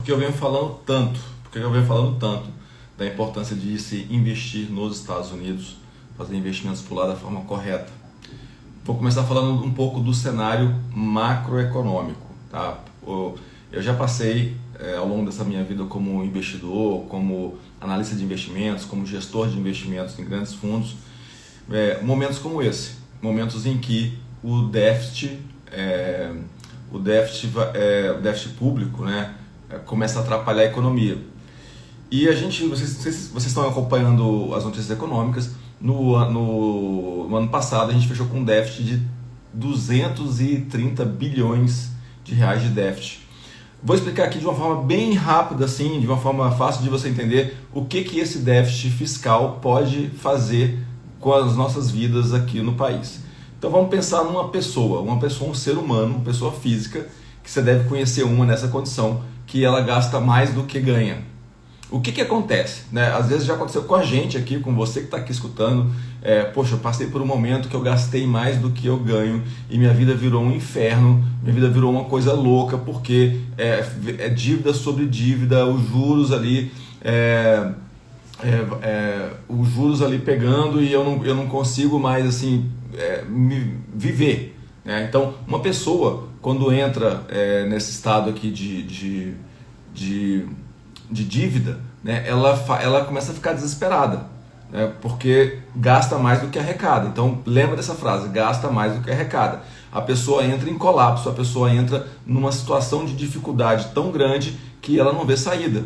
que eu venho falando tanto? Por que eu venho falando tanto da importância de se investir nos Estados Unidos, fazer investimentos por lá da forma correta? Vou começar falando um pouco do cenário macroeconômico, tá? Eu já passei ao longo dessa minha vida como investidor, como analista de investimentos, como gestor de investimentos em grandes fundos, momentos como esse, momentos em que o déficit público, né, começa a atrapalhar a economia. E vocês estão acompanhando as notícias econômicas. No ano passado a gente fechou com um déficit de 230 bilhões de reais de déficit. Vou explicar aqui de uma forma bem rápida, assim, de uma forma fácil de você entender o que esse déficit fiscal pode fazer com as nossas vidas aqui no país. Então vamos pensar numa pessoa, um ser humano, uma pessoa física, que você deve conhecer nessa condição, que ela gasta mais do que ganha. O que acontece? Né? Às vezes já aconteceu com a gente aqui, com você que está aqui escutando. Poxa, eu passei por um momento que eu gastei mais do que eu ganho e minha vida virou um inferno, minha vida virou uma coisa louca, porque é dívida sobre dívida, os juros ali pegando e eu não consigo mais assim viver. Né? Então, uma pessoa, quando entra nesse estado aqui de dívida, né, ela começa a ficar desesperada, né, porque gasta mais do que arrecada. Então lembra dessa frase, gasta mais do que arrecada. A pessoa entra em colapso, a pessoa entra numa situação de dificuldade tão grande que ela não vê saída.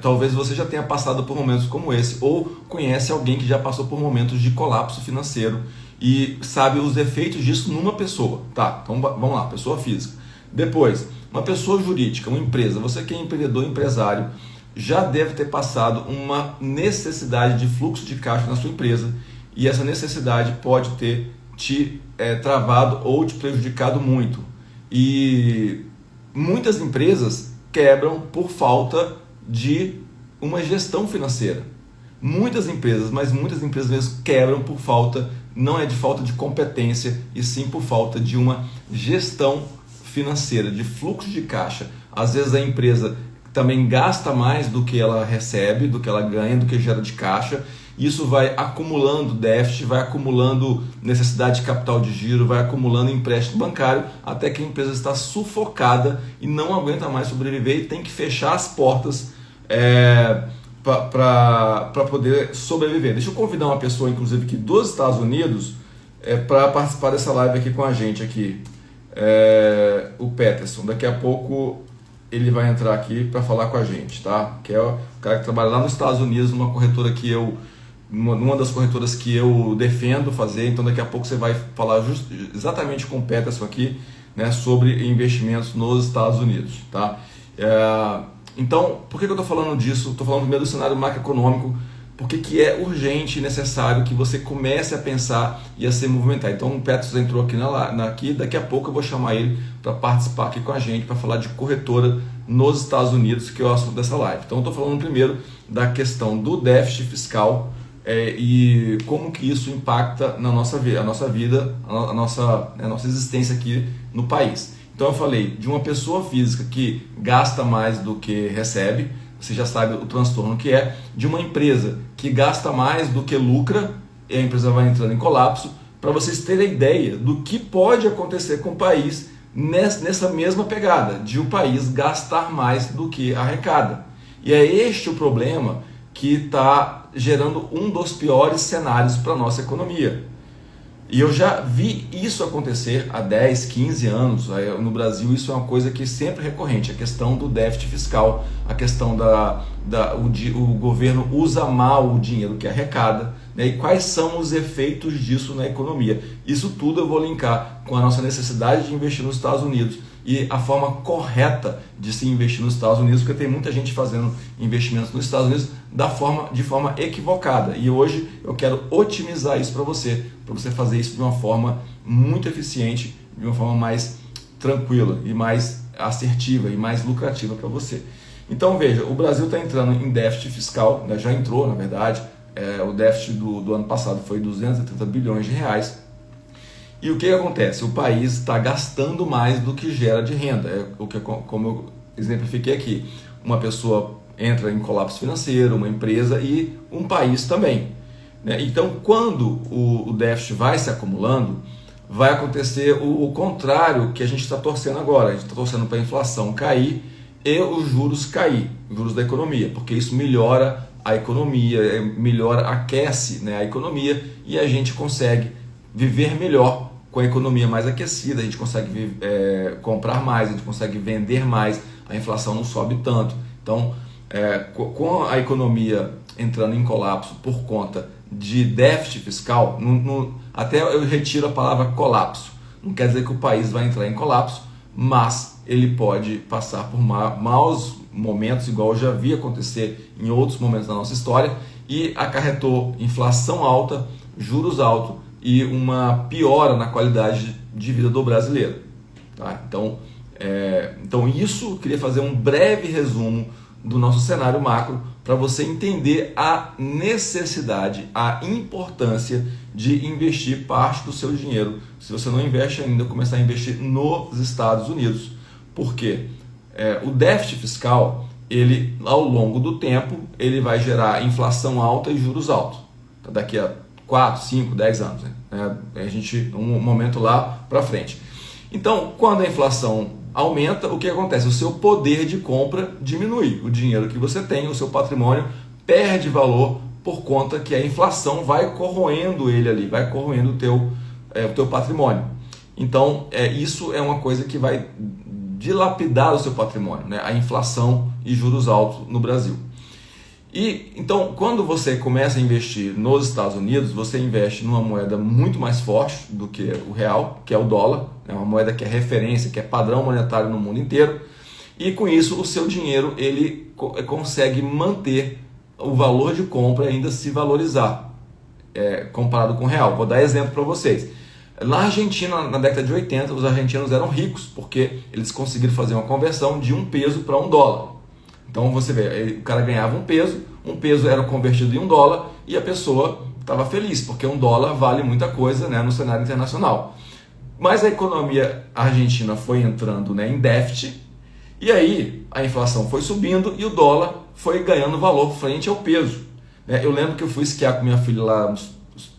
Talvez você já tenha passado por momentos como esse, ou conhece alguém que já passou por momentos de colapso financeiro e sabe os efeitos disso numa pessoa. Tá, então vamos lá, pessoa física. Depois, uma pessoa jurídica, uma empresa, você que é empreendedor, empresário, já deve ter passado uma necessidade de fluxo de caixa na sua empresa, e essa necessidade pode ter te travado ou te prejudicado muito. E muitas empresas quebram por falta de uma gestão financeira. Muitas empresas mesmo quebram por falta, não é de falta de competência, e sim por falta de uma gestão financeira, de fluxo de caixa. Às vezes a empresa também gasta mais do que ela recebe, do que ela ganha, do que gera de caixa. Isso vai acumulando déficit, vai acumulando necessidade de capital de giro, vai acumulando empréstimo bancário, até que a empresa está sufocada e não aguenta mais sobreviver e tem que fechar as portas para poder sobreviver. Deixa eu convidar uma pessoa, inclusive, aqui dos Estados Unidos, para participar dessa live aqui com a gente aqui. O Peterson. Daqui a pouco ele vai entrar aqui para falar com a gente, tá? Que é o cara que trabalha lá nos Estados Unidos, numa das corretoras que eu defendo fazer. Então daqui a pouco você vai falar exatamente com o Peterson aqui, né, sobre investimentos nos Estados Unidos, tá? Então, por que eu estou falando disso? Estou falando primeiro do cenário macroeconômico, porque que é urgente e necessário que você comece a pensar e a se movimentar. Então o Peterson entrou aqui, daqui a pouco eu vou chamar ele para participar aqui com a gente, para falar de corretora nos Estados Unidos, que é o assunto dessa live. Então eu estou falando primeiro da questão do déficit fiscal e como que isso impacta na nossa vida, a nossa existência aqui no país. Então eu falei de uma pessoa física que gasta mais do que recebe. Você já sabe o transtorno que é, de uma empresa que gasta mais do que lucra, e a empresa vai entrando em colapso, para vocês terem ideia do que pode acontecer com o país nessa mesma pegada, de o país gastar mais do que arrecada. E é este o problema que está gerando um dos piores cenários para a nossa economia. E eu já vi isso acontecer há 10, 15 anos. No Brasil isso é uma coisa que é sempre recorrente, a questão do déficit fiscal, a questão o governo usa mal o dinheiro que arrecada, né? E quais são os efeitos disso na economia. Isso tudo eu vou linkar com a nossa necessidade de investir nos Estados Unidos e a forma correta de se investir nos Estados Unidos, porque tem muita gente fazendo investimentos nos Estados Unidos de forma equivocada. E hoje eu quero otimizar isso para você fazer isso de uma forma muito eficiente, de uma forma mais tranquila e mais assertiva e mais lucrativa para você. Então veja, o Brasil está entrando em déficit fiscal, né? Já entrou na verdade, o déficit do ano passado foi 230 bilhões de reais. E o que acontece? O país está gastando mais do que gera de renda, como eu exemplifiquei aqui. uma pessoa entra em colapso financeiro, uma empresa e um país também, né? Então, quando o déficit vai se acumulando, vai acontecer o contrário que a gente está torcendo agora. A gente está torcendo para a inflação cair e os juros cair, os juros da economia, porque isso melhora a economia, aquece, né, a economia, e a gente consegue viver melhor com a economia mais aquecida, a gente consegue comprar mais, a gente consegue vender mais, a inflação não sobe tanto. Então, com a economia entrando em colapso por conta de déficit fiscal, até eu retiro a palavra colapso, não quer dizer que o país vai entrar em colapso, mas ele pode passar por maus momentos, igual eu já vi acontecer em outros momentos da nossa história, e acarretou inflação alta, juros altos e uma piora na qualidade de vida do brasileiro. Tá? Então isso, eu queria fazer um breve resumo do nosso cenário macro para você entender a necessidade, a importância de investir parte do seu dinheiro, se você não investe ainda, começar a investir nos Estados Unidos. Por quê? O déficit fiscal, ele, ao longo do tempo, ele vai gerar inflação alta e juros altos. Então, daqui a 4, 5, 10 anos, né? Um momento lá para frente. Então, quando a inflação aumenta, o que acontece? O seu poder de compra diminui. O dinheiro que você tem, o seu patrimônio, perde valor por conta que a inflação vai corroendo ele ali, vai corroendo o teu patrimônio. Então, isso é uma coisa que vai dilapidar o seu patrimônio, né? A inflação e juros altos no Brasil. Então, quando você começa a investir nos Estados Unidos, você investe numa moeda muito mais forte do que o real, que é o dólar, né? Uma moeda que é referência, que é padrão monetário no mundo inteiro, e com isso o seu dinheiro ele consegue manter o valor de compra e ainda se valorizar, comparado com o real. Vou dar exemplo para vocês. Na Argentina, na década de 80, os argentinos eram ricos, porque eles conseguiram fazer uma conversão de um peso para um dólar. Então você vê, o cara ganhava um peso era convertido em um dólar e a pessoa estava feliz, porque um dólar vale muita coisa, né, no cenário internacional. Mas a economia argentina foi entrando, né, em déficit, e aí a inflação foi subindo e o dólar foi ganhando valor frente ao peso. Eu lembro que eu fui esquiar com minha filha lá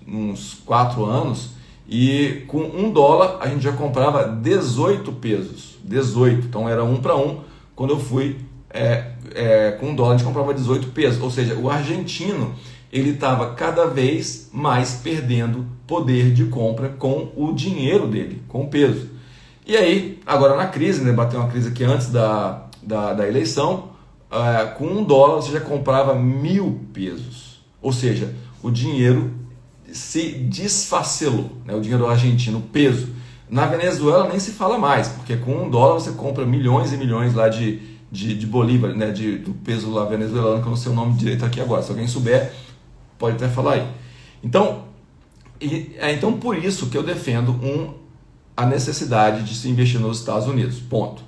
uns 4 anos e com $1 a gente já comprava 18 pesos. 18, então era 1 para 1. Quando eu fui com $1 a gente comprava 18 pesos, ou seja, o argentino ele estava cada vez mais perdendo poder de compra com o dinheiro dele, com o peso. E aí, agora na crise, né, bateu uma crise aqui antes da eleição, com $1 você já comprava 1.000 pesos, ou seja, o dinheiro se desfacelou, né, o dinheiro argentino, o peso. Na Venezuela nem se fala mais, porque com $1 você compra milhões e milhões lá de bolívar, né, do peso lá venezuelano, que eu não sei o nome direito aqui agora. Se alguém souber, pode até falar aí. Então por isso que eu defendo a necessidade de se investir nos Estados Unidos. Ponto.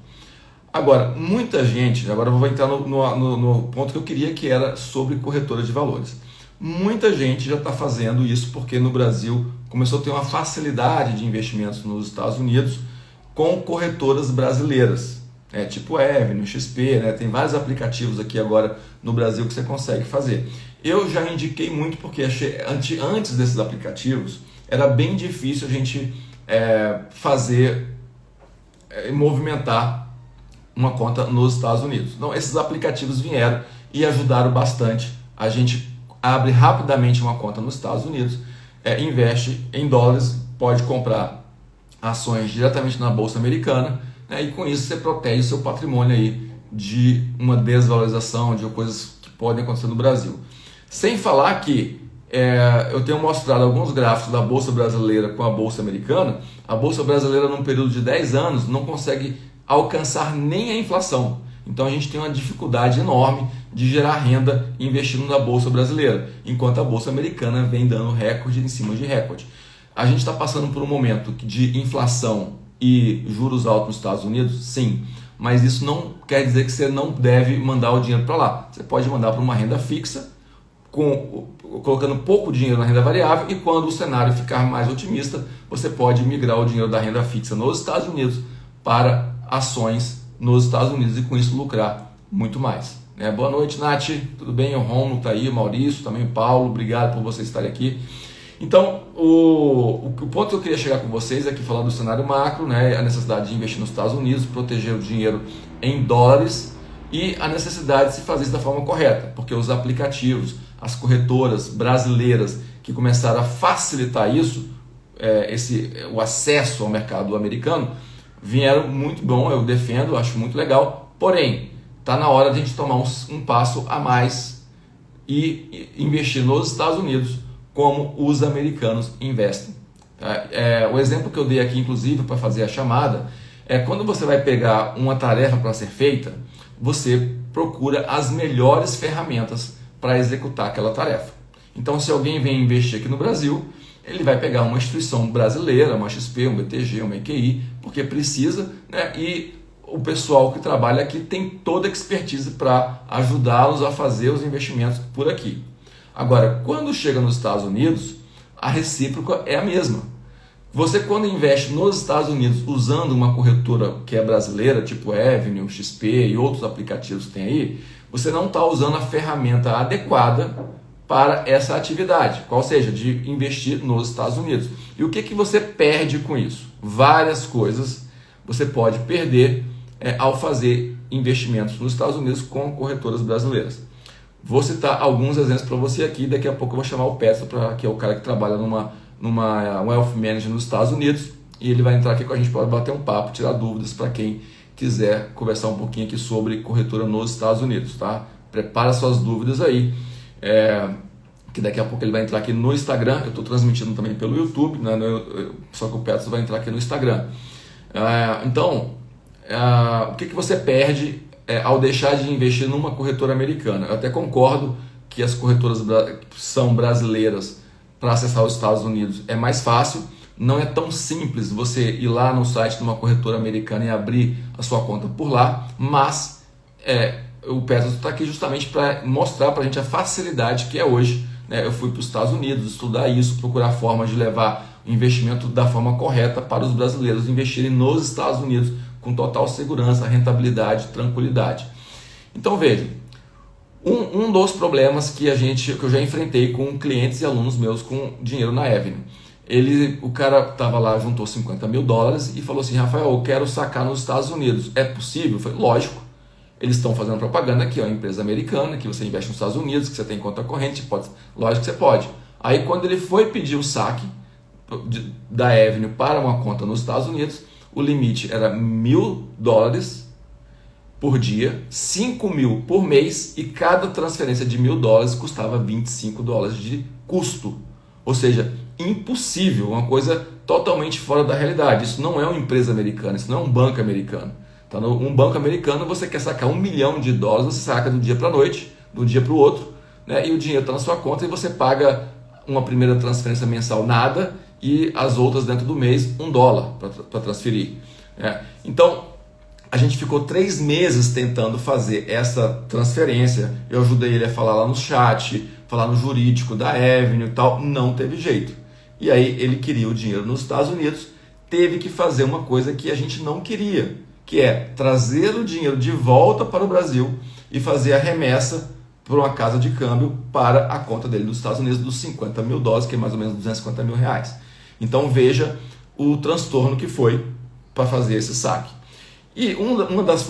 Agora, muita gente, agora eu vou entrar no ponto que eu queria, que era sobre corretora de valores. Muita gente já está fazendo isso porque no Brasil começou a ter uma facilidade de investimentos nos Estados Unidos com corretoras brasileiras. Tipo Avenue, XP, né? Tem vários aplicativos aqui agora no Brasil que você consegue fazer. Eu já indiquei muito porque achei, antes desses aplicativos era bem difícil a gente movimentar uma conta nos Estados Unidos. Então esses aplicativos vieram e ajudaram bastante. A gente abre rapidamente uma conta nos Estados Unidos, investe em dólares, pode comprar ações diretamente na Bolsa Americana, né, e com isso você protege o seu patrimônio aí de uma desvalorização, de coisas que podem acontecer no Brasil. Sem falar que eu tenho mostrado alguns gráficos da Bolsa Brasileira com a Bolsa Americana. A Bolsa Brasileira, num período de 10 anos, não consegue alcançar nem a inflação. Então a gente tem uma dificuldade enorme de gerar renda investindo na Bolsa Brasileira, enquanto a Bolsa Americana vem dando recorde em cima de recorde. A gente está passando por um momento de inflação e juros altos nos Estados Unidos? Sim, mas isso não quer dizer que você não deve mandar o dinheiro para lá. Você pode mandar para uma renda fixa, colocando pouco dinheiro na renda variável, e quando o cenário ficar mais otimista, você pode migrar o dinheiro da renda fixa nos Estados Unidos para ações nos Estados Unidos e com isso lucrar muito mais. Né? Boa noite, Nath, tudo bem? O Romulo está aí, o Maurício, também o Paulo, obrigado por vocês estarem aqui. Então, o ponto que eu queria chegar com vocês é que falar do cenário macro, né, a necessidade de investir nos Estados Unidos, proteger o dinheiro em dólares e a necessidade de se fazer isso da forma correta, porque os aplicativos, as corretoras brasileiras que começaram a facilitar isso, o acesso ao mercado americano, vieram muito bom, eu defendo, acho muito legal, porém, está na hora de a gente tomar um passo a mais e investir nos Estados Unidos como os americanos investem. O exemplo que eu dei aqui, inclusive, para fazer a chamada, é quando você vai pegar uma tarefa para ser feita, você procura as melhores ferramentas para executar aquela tarefa. Então, se alguém vem investir aqui no Brasil, ele vai pegar uma instituição brasileira, uma XP, um BTG, uma EQI, porque precisa, né? E o pessoal que trabalha aqui tem toda a expertise para ajudá-los a fazer os investimentos por aqui. Agora, quando chega nos Estados Unidos, a recíproca é a mesma. Você, quando investe nos Estados Unidos usando uma corretora que é brasileira, tipo Avenue, XP e outros aplicativos que tem aí, você não está usando a ferramenta adequada para essa atividade, qual seja, de investir nos Estados Unidos. E o que você perde com isso? Várias coisas você pode perder ao fazer investimentos nos Estados Unidos com corretoras brasileiras. Vou citar alguns exemplos para você aqui, daqui a pouco eu vou chamar o Petro, que é o cara que trabalha numa Wealth Manager nos Estados Unidos, e ele vai entrar aqui com a gente para bater um papo, tirar dúvidas para quem quiser conversar um pouquinho aqui sobre corretora nos Estados Unidos, tá? Prepara suas dúvidas aí, que daqui a pouco ele vai entrar aqui no Instagram, eu estou transmitindo também pelo YouTube, né? Só que o Petro vai entrar aqui no Instagram. Então, o que você perde ao deixar de investir numa corretora americana? Eu até concordo que as corretoras são brasileiras para acessar os Estados Unidos é mais fácil, não é tão simples você ir lá no site de uma corretora americana e abrir a sua conta por lá, mas o Petro está aqui justamente para mostrar para a gente a facilidade que é hoje. Né? Eu fui para os Estados Unidos estudar isso, procurar formas de levar o investimento da forma correta para os brasileiros investirem nos Estados Unidos com total segurança, rentabilidade, tranquilidade. Então veja, um dos problemas que eu já enfrentei com clientes e alunos meus com dinheiro na Avenue. O cara estava lá, juntou $50 mil e falou assim: Rafael, eu quero sacar nos Estados Unidos. É possível? Eu falei, lógico. Eles estão fazendo propaganda aqui, uma empresa americana, que você investe nos Estados Unidos, que você tem conta corrente, lógico que você pode. Aí quando ele foi pedir o saque da Avenue para uma conta nos Estados Unidos, o limite era $1.000 por dia, 5 mil por mês, e cada transferência de $1.000 custava $25 de custo. Ou seja, impossível, uma coisa totalmente fora da realidade. Isso não é uma empresa americana, isso não é um banco americano. Tá? Um banco americano, você quer sacar $1 milhão, você saca do dia para a noite, do dia para o outro, né? E o dinheiro está na sua conta e você paga uma primeira transferência mensal nada e as outras dentro do mês $1 para transferir. Então, a gente ficou 3 meses tentando fazer essa transferência. Eu ajudei ele a falar lá no chat, falar no jurídico da Avenue e tal, não teve jeito. E aí ele queria o dinheiro nos Estados Unidos, teve que fazer uma coisa que a gente não queria, que é trazer o dinheiro de volta para o Brasil e fazer a remessa por uma casa de câmbio para a conta dele dos Estados Unidos dos $50 mil, que é mais ou menos R$250 mil. Então veja o transtorno que foi para fazer esse saque. E uma das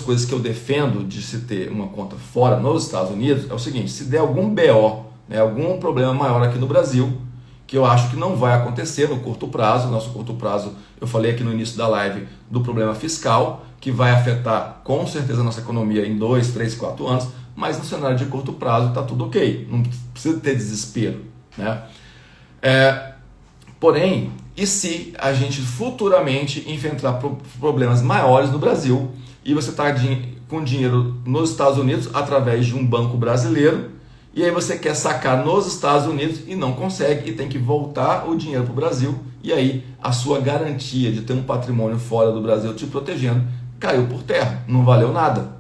coisas que eu defendo de se ter uma conta fora nos Estados Unidos é o seguinte: se der algum BO, né, algum problema maior aqui no Brasil, que eu acho que não vai acontecer no curto prazo, nosso curto prazo, eu falei aqui no início da live do problema fiscal, que vai afetar com certeza a nossa economia em 2, 3, 4 anos, mas no cenário de curto prazo está tudo ok, não precisa ter desespero. Né? Porém, e se a gente futuramente enfrentar problemas maiores no Brasil e você está com dinheiro nos Estados Unidos através de um banco brasileiro e aí você quer sacar nos Estados Unidos e não consegue e tem que voltar o dinheiro para o Brasil, e aí a sua garantia de ter um patrimônio fora do Brasil te protegendo caiu por terra, não valeu nada.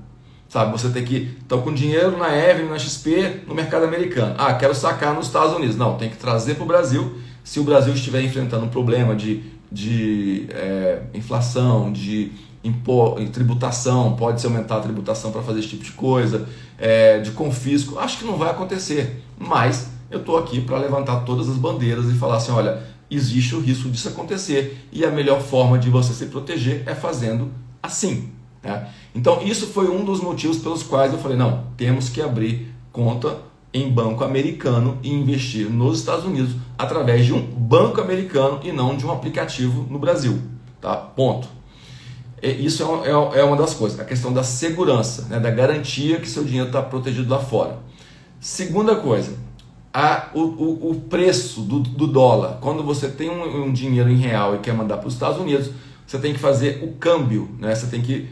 Sabe, você tem que estar com dinheiro na Avenue, na XP, no mercado americano. Quero sacar nos Estados Unidos. Não, tem que trazer para o Brasil. Se o Brasil estiver enfrentando um problema de inflação, de em tributação, pode-se aumentar a tributação para fazer esse tipo de coisa, de confisco. Acho que não vai acontecer, mas eu estou aqui para levantar todas as bandeiras e falar assim, olha, existe o risco disso acontecer e a melhor forma de você se proteger é fazendo assim. Né? Então isso foi um dos motivos pelos quais eu falei, não, temos que abrir conta em banco americano e investir nos Estados Unidos através de um banco americano e não de um aplicativo no Brasil. Tá? Ponto. Isso é uma das coisas, a questão da segurança, né? Da garantia que seu dinheiro está protegido lá fora. Segunda coisa, o preço do dólar. Quando você tem um dinheiro em real e quer mandar para os Estados Unidos, você tem que fazer o câmbio, né? Você tem que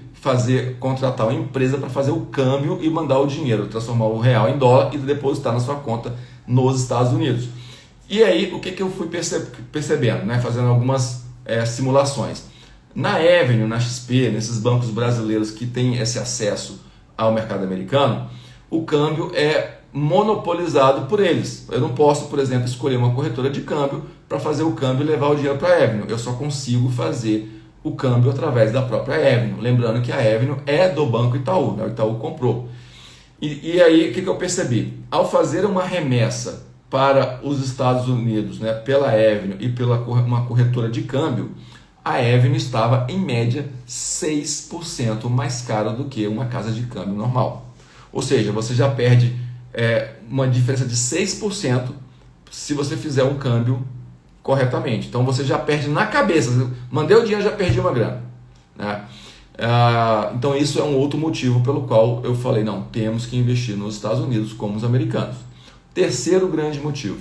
contratar uma empresa para fazer o câmbio e mandar o dinheiro, transformar o real em dólar e depositar na sua conta nos Estados Unidos. E aí, o que eu fui percebendo, né? Fazendo algumas simulações. Na Avenue, na XP, nesses bancos brasileiros que têm esse acesso ao mercado americano, o câmbio é monopolizado por eles. Eu não posso, por exemplo, escolher uma corretora de câmbio para fazer o câmbio e levar o dinheiro para a Avenue. Eu só consigo fazer o câmbio através da própria Avenue. Lembrando que a Avenue é do Banco Itaú, né? O Itaú comprou. E aí, o que eu percebi? Ao fazer uma remessa para os Estados Unidos, né, pela Avenue e pela uma corretora de câmbio, a Avenue estava, em média, 6% mais cara do que uma casa de câmbio normal. Ou seja, você já perde uma diferença de 6% se você fizer um câmbio corretamente. Então você já perde na cabeça. Mandei o dinheiro, já perdi uma grana. Né? Então isso é um outro motivo pelo qual eu falei, não, temos que investir nos Estados Unidos como os americanos. Terceiro grande motivo.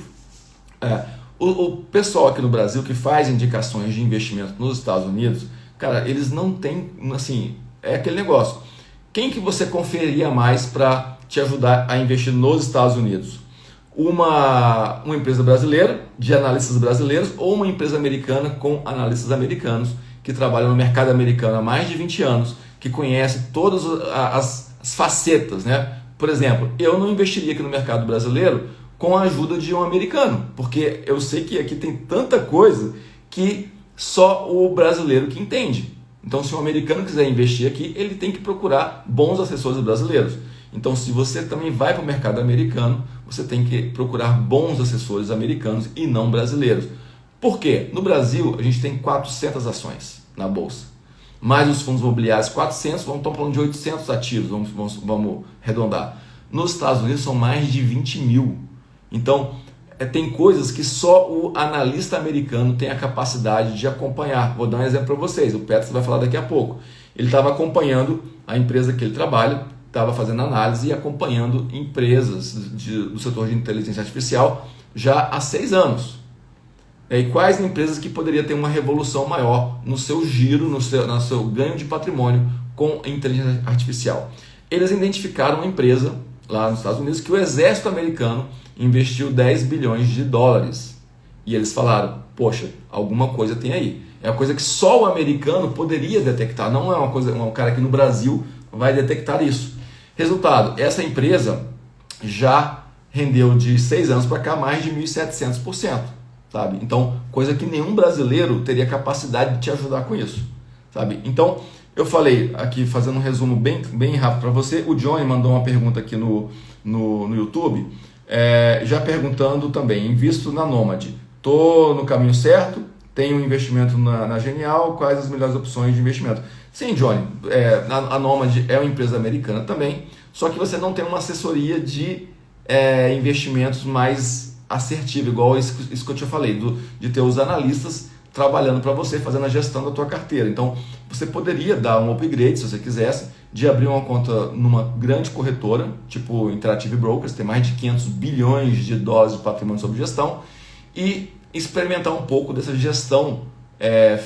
O pessoal aqui no Brasil que faz indicações de investimento nos Estados Unidos, cara, eles não têm, assim, é aquele negócio. Quem que você conferiria mais para te ajudar a investir nos Estados Unidos? Uma empresa brasileira, de analistas brasileiros, ou uma empresa americana com analistas americanos que trabalham no mercado americano há mais de 20 anos, que conhece todas as facetas, né? Por exemplo, eu não investiria aqui no mercado brasileiro com a ajuda de um americano, porque eu sei que aqui tem tanta coisa que só o brasileiro que entende. Então, se um americano quiser investir aqui, ele tem que procurar bons assessores brasileiros. Então, se você também vai para o mercado americano, você tem que procurar bons assessores americanos e não brasileiros. Por quê? No Brasil, a gente tem 400 ações na bolsa, mais os fundos imobiliários 400, estamos falando de 800 ativos, vamos arredondar. Nos Estados Unidos são mais de 20 mil. Então, tem coisas que só o analista americano tem a capacidade de acompanhar. Vou dar um exemplo para vocês, o Petros vai falar daqui a pouco. Ele estava acompanhando a empresa que ele trabalha, estava fazendo análise e acompanhando empresas do setor de inteligência artificial já há 6 anos. E quais empresas que poderiam ter uma revolução maior no seu giro, no seu ganho de patrimônio com inteligência artificial. Eles identificaram uma empresa lá nos Estados Unidos que o exército americano investiu 10 bilhões de dólares. E eles falaram, poxa, alguma coisa tem aí. É uma coisa que só o americano poderia detectar, não é uma coisa, um cara aqui no Brasil vai detectar isso. Resultado, essa empresa já rendeu de 6 anos para cá mais de 1.700%. Sabe? Então, coisa que nenhum brasileiro teria capacidade de te ajudar com isso. Sabe? Então, eu falei aqui, fazendo um resumo bem rápido para você, o Johnny mandou uma pergunta aqui no YouTube, já perguntando também, invisto na Nomad, estou no caminho certo, tenho um investimento na Genial, quais as melhores opções de investimento? Sim, Johnny, a Nomad é uma empresa americana também, só que você não tem uma assessoria de investimentos mais assertiva, igual isso que eu te falei, de ter os analistas trabalhando para você, fazendo a gestão da tua carteira. Então, você poderia dar um upgrade, se você quisesse, de abrir uma conta numa grande corretora, tipo Interactive Brokers, tem mais de 500 bilhões de dólares de patrimônio sob gestão, e experimentar um pouco dessa gestão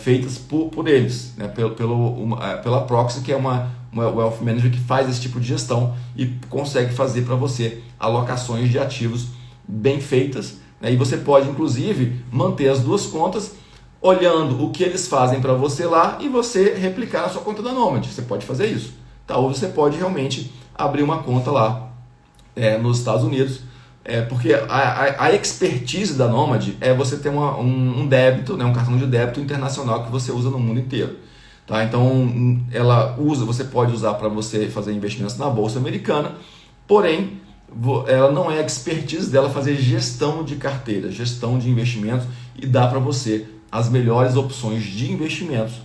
feitas por eles, né? Pela Proxy, que é uma wealth manager que faz esse tipo de gestão e consegue fazer para você alocações de ativos bem feitas, né? E você pode inclusive manter as duas contas olhando o que eles fazem para você lá e você replicar na sua conta da Nomad. Você pode fazer isso, tá? Ou você pode realmente abrir uma conta lá nos Estados Unidos, porque a expertise da Nomad é você ter um débito, né, um cartão de débito internacional que você usa no mundo inteiro. tá? Então, você pode usar para você fazer investimentos na bolsa americana, porém, ela não é a expertise dela fazer gestão de carteira, gestão de investimentos, e dá para você as melhores opções de investimentos,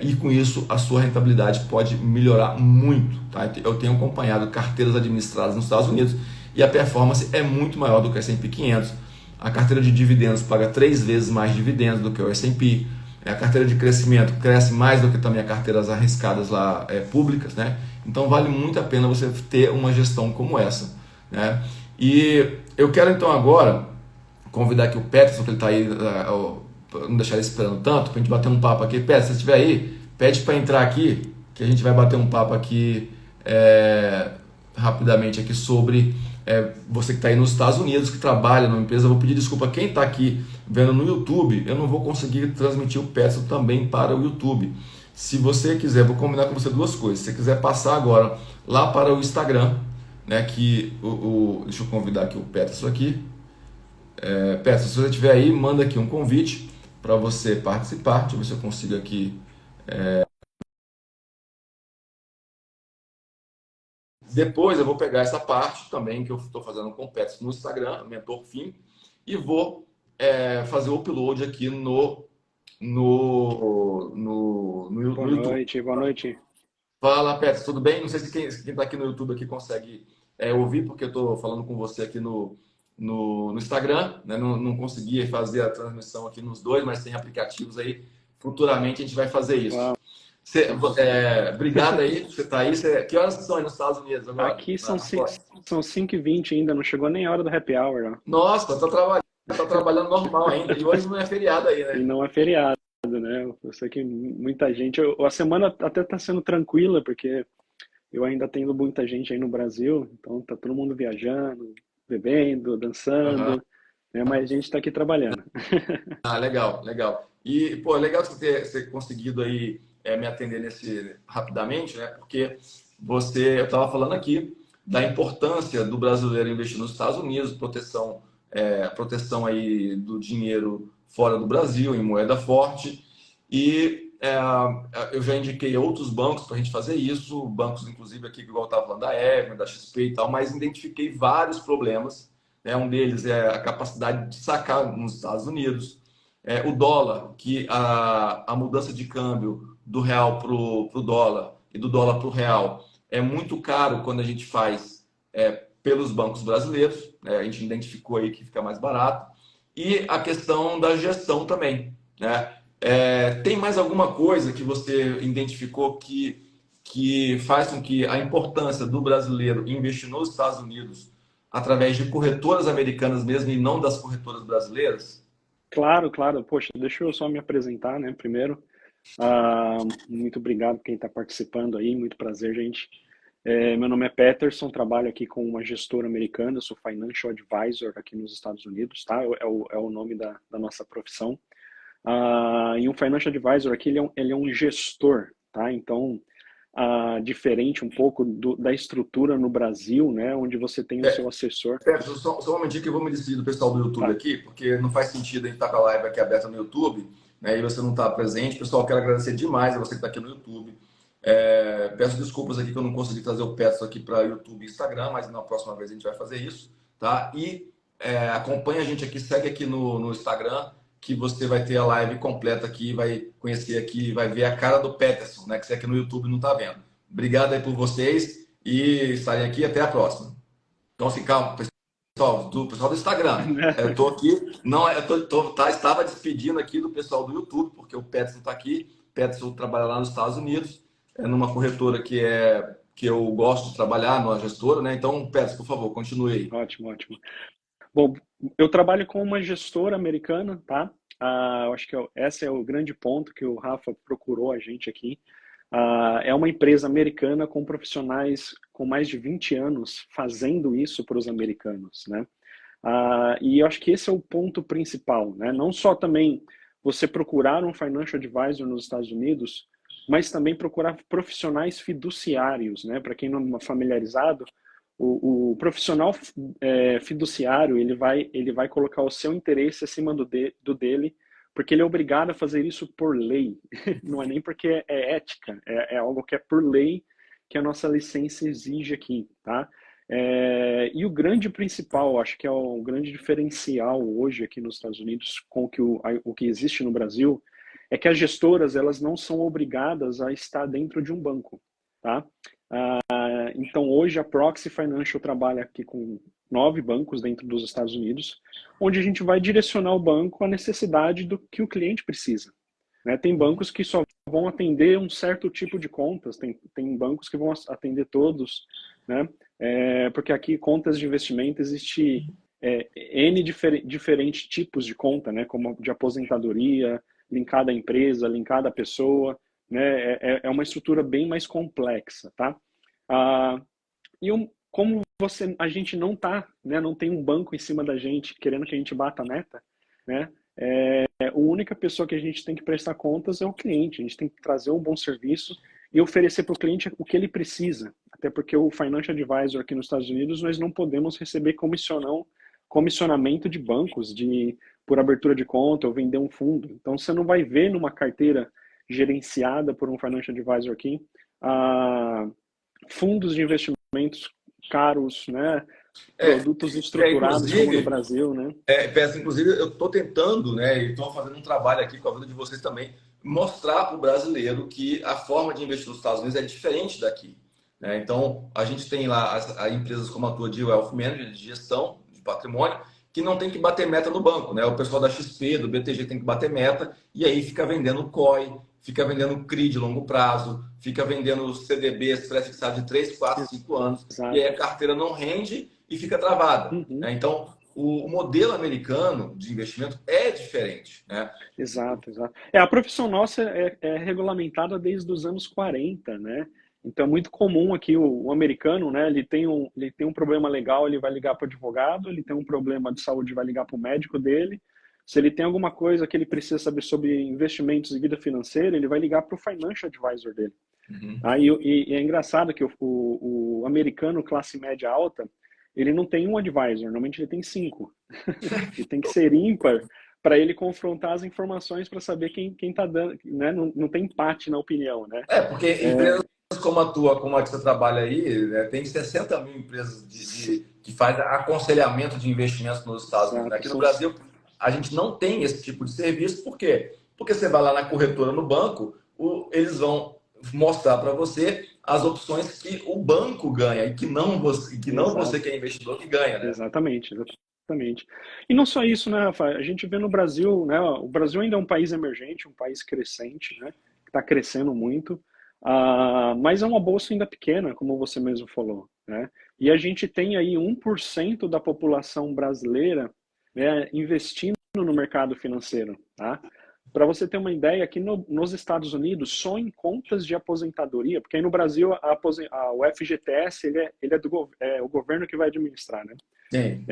e com isso a sua rentabilidade pode melhorar muito, tá? Eu tenho acompanhado carteiras administradas nos Estados Unidos e a performance é muito maior do que o S&P 500. A carteira de dividendos paga 3 vezes mais dividendos do que o S&P. A carteira de crescimento cresce mais do que também as carteiras arriscadas lá, públicas, né? Então vale muito a pena você ter uma gestão como essa, né? E eu quero então agora convidar aqui o Peterson, que ele está aí, não deixar ele esperando tanto, para a gente bater um papo aqui. Peterson, se estiver aí, pede para entrar aqui, que a gente vai bater um papo aqui rapidamente aqui sobre você que está aí nos Estados Unidos, que trabalha numa empresa. Eu vou pedir desculpa a quem está aqui vendo no YouTube, eu não vou conseguir transmitir o Peterson também para o YouTube. Se você quiser, vou combinar com você duas coisas. Se você quiser passar agora lá para o Instagram, né, que deixa eu convidar aqui o Peterson aqui. Peço, se você estiver aí, manda aqui um convite para você participar. Deixa eu ver se eu consigo aqui. Depois eu vou pegar essa parte também que eu estou fazendo com o Peterson no Instagram, Mentor Fim, e vou fazer o upload aqui Boa no YouTube. noite, boa noite. Fala, Peterson, tudo bem? Não sei se quem está aqui no YouTube aqui consegue ouvir, porque eu estou falando com você aqui no Instagram, né? Não consegui fazer a transmissão aqui nos dois, mas tem aplicativos aí. Futuramente a gente vai fazer isso. Uau. Obrigado aí, você está aí. Que horas são aí nos Estados Unidos agora? Aqui Na Flórida? são 5h20 ainda, não chegou nem a hora do happy hour, ó. Nossa, tá trabalhando normal ainda. E hoje não é feriado aí, E né? não é feriado, né? Eu sei que muita gente. A semana até está sendo tranquila, porque eu ainda tenho muita gente aí no Brasil, então tá todo mundo viajando, bebendo, Aham. dançando, né? Mas a gente está aqui trabalhando. Ah, legal, legal. E, pô, legal você ter conseguido aí me atender rapidamente, né? Porque eu estava falando aqui da importância do brasileiro investir nos Estados Unidos, proteção aí do dinheiro fora do Brasil, em moeda forte. E eu já indiquei outros bancos para a gente fazer isso, bancos inclusive aqui, igual eu estava falando, da Evelyn, da XP e tal, mas identifiquei vários problemas, né? Um deles é a capacidade de sacar nos Estados Unidos, o dólar, que a mudança de câmbio do real para o dólar e do dólar para o real é muito caro quando a gente faz pelos bancos brasileiros, né? A gente identificou aí que fica mais barato. E a questão da gestão também, né? Tem mais alguma coisa que você identificou que faz com que a importância do brasileiro investir nos Estados Unidos através de corretoras americanas mesmo e não das corretoras brasileiras? Claro, claro. Poxa, deixa eu só me apresentar, né? Primeiro, muito obrigado quem está participando aí, muito prazer, gente. Meu nome é Peterson, trabalho aqui com uma gestora americana, sou Financial Advisor aqui nos Estados Unidos, tá? É o nome da nossa profissão. E um Financial Advisor aqui, ele é um gestor, tá? Então, diferente um pouco da estrutura no Brasil, né? Onde você tem o seu assessor. Peço só um momentinho que eu vou me despedir do pessoal do YouTube Tá, aqui, porque não faz sentido a gente estar com a live aqui aberta no YouTube, né, e você não estar presente. Pessoal, quero agradecer demais a você que está aqui no YouTube. Peço desculpas aqui que eu não consegui trazer o Peço aqui para YouTube e Instagram, mas na próxima vez a gente vai fazer isso, tá? E acompanha a gente aqui, segue aqui no Instagram, que você vai ter a live completa aqui, vai conhecer aqui, vai ver a cara do Peterson, né, que você aqui no YouTube não está vendo. Obrigado aí por vocês e estarem aqui. Até a próxima. Então, assim, calma, pessoal do Instagram. Eu tô aqui, não, estava despedindo aqui do pessoal do YouTube, porque o Peterson está aqui. O Peterson trabalha lá nos Estados Unidos, numa corretora que eu gosto de trabalhar, numa gestora, né? Então, Peterson, por favor, continue aí. ótimo, ótimo. Bom, eu trabalho com uma gestora americana, tá? Eu acho que esse é o grande ponto que o Rafa procurou a gente aqui. É uma empresa americana com profissionais com mais de 20 anos fazendo isso para os americanos, né? E eu acho que esse é o ponto principal, né? Não só também você procurar um financial advisor nos Estados Unidos, mas também procurar profissionais fiduciários, né? Para quem não é familiarizado, o profissional fiduciário ele vai colocar o seu interesse acima do dele porque ele é obrigado a fazer isso por lei. Não é nem porque é ética, é algo que é por lei que a nossa licença exige aqui, tá? E o grande principal, acho que é o grande diferencial hoje aqui nos Estados Unidos com o que existe no Brasil, é que as gestoras, elas não são obrigadas a estar dentro de um banco, tá? Então, hoje a Proxy Financial trabalha aqui com 9 bancos dentro dos Estados Unidos, onde a gente vai direcionar o banco à necessidade do que o cliente precisa, né? Tem bancos que só vão atender um certo tipo de contas, tem bancos que vão atender todos, né? Porque aqui contas de investimento existe N diferentes tipos de conta, né? Como de aposentadoria, linkada à empresa, linkada à pessoa, né? É uma estrutura bem mais complexa, tá? Como a gente não tá, né? Não tem um banco em cima da gente querendo que a gente bata a meta, né? A única pessoa que a gente tem que prestar contas é o cliente. A gente tem que trazer um bom serviço e oferecer para o cliente o que ele precisa. Até porque o Financial Advisor aqui nos Estados Unidos, nós não podemos receber comissionamento de bancos por abertura de conta ou vender um fundo. Então, você não vai ver numa carteira gerenciada por um Financial Advisor aqui fundos de investimentos caros, né? Produtos estruturados como no Brasil, né? Peço, inclusive, eu estou tentando, né, e estou fazendo um trabalho aqui com a ajuda de vocês também, mostrar para o brasileiro que a forma de investir nos Estados Unidos é diferente daqui, né? Então, a gente tem lá as empresas como a tua de Wealth Management, de gestão de patrimônio, que não tem que bater meta no banco, né? O pessoal da XP, do BTG tem que bater meta e aí fica vendendo COI, fica vendendo CRI de longo prazo, fica vendendo CDBs pré-fixados de 3, 4, 5 anos, Exato. e aí a carteira não rende e fica travada, né? Então, o modelo americano de investimento é diferente, né? Exato. A profissão nossa é regulamentada desde os anos 40, né? Então é muito comum aqui o americano, né? Ele tem um problema legal, ele vai ligar para o advogado, ele tem um problema de saúde, vai ligar para o médico dele. Se ele tem alguma coisa que ele precisa saber sobre investimentos e vida financeira, ele vai ligar para o financial advisor dele. E é engraçado que o americano classe média alta, ele não tem um advisor, normalmente ele tem 5. E tem que ser ímpar para ele confrontar as informações para saber quem está dando, né? Não tem empate na opinião, né? Porque empresas como a tua, como a que você trabalha aí, né, tem 60 mil empresas que faz aconselhamento de investimentos nos Estados Unidos. Aqui no Brasil, a gente não tem esse tipo de serviço. Por quê? Porque você vai lá na corretora, no banco, eles vão mostrar para você as opções que o banco ganha e que não você que é investidor que ganha, né? Exatamente. E não só isso, né, Rafa? A gente vê no Brasil, né? O Brasil ainda é um país emergente, um país crescente, né? Que está crescendo muito, mas é uma bolsa ainda pequena, como você mesmo falou, né? E a gente tem aí 1% da população brasileira, né, investindo no mercado financeiro, tá? Para você ter uma ideia, aqui nos Estados Unidos, só em contas de aposentadoria, porque aí no Brasil o FGTS ele é o governo que vai administrar, né? Sim.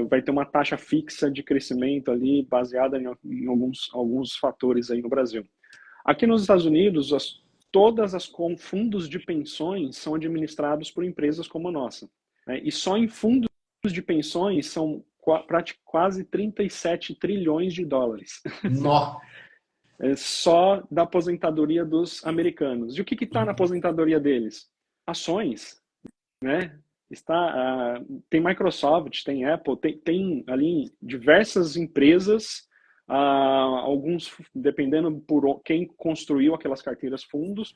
Vai ter uma taxa fixa de crescimento ali, baseada em alguns fatores aí no Brasil. Aqui nos Estados Unidos, todas as fundos de pensões são administrados por empresas como a nossa, né? E só em fundos de pensões são quase 37 trilhões de dólares. Nossa. Só da aposentadoria dos americanos. E o que está na aposentadoria deles? Ações, né? Tem Microsoft, tem Apple, tem ali diversas empresas, alguns dependendo por quem construiu aquelas carteiras fundos,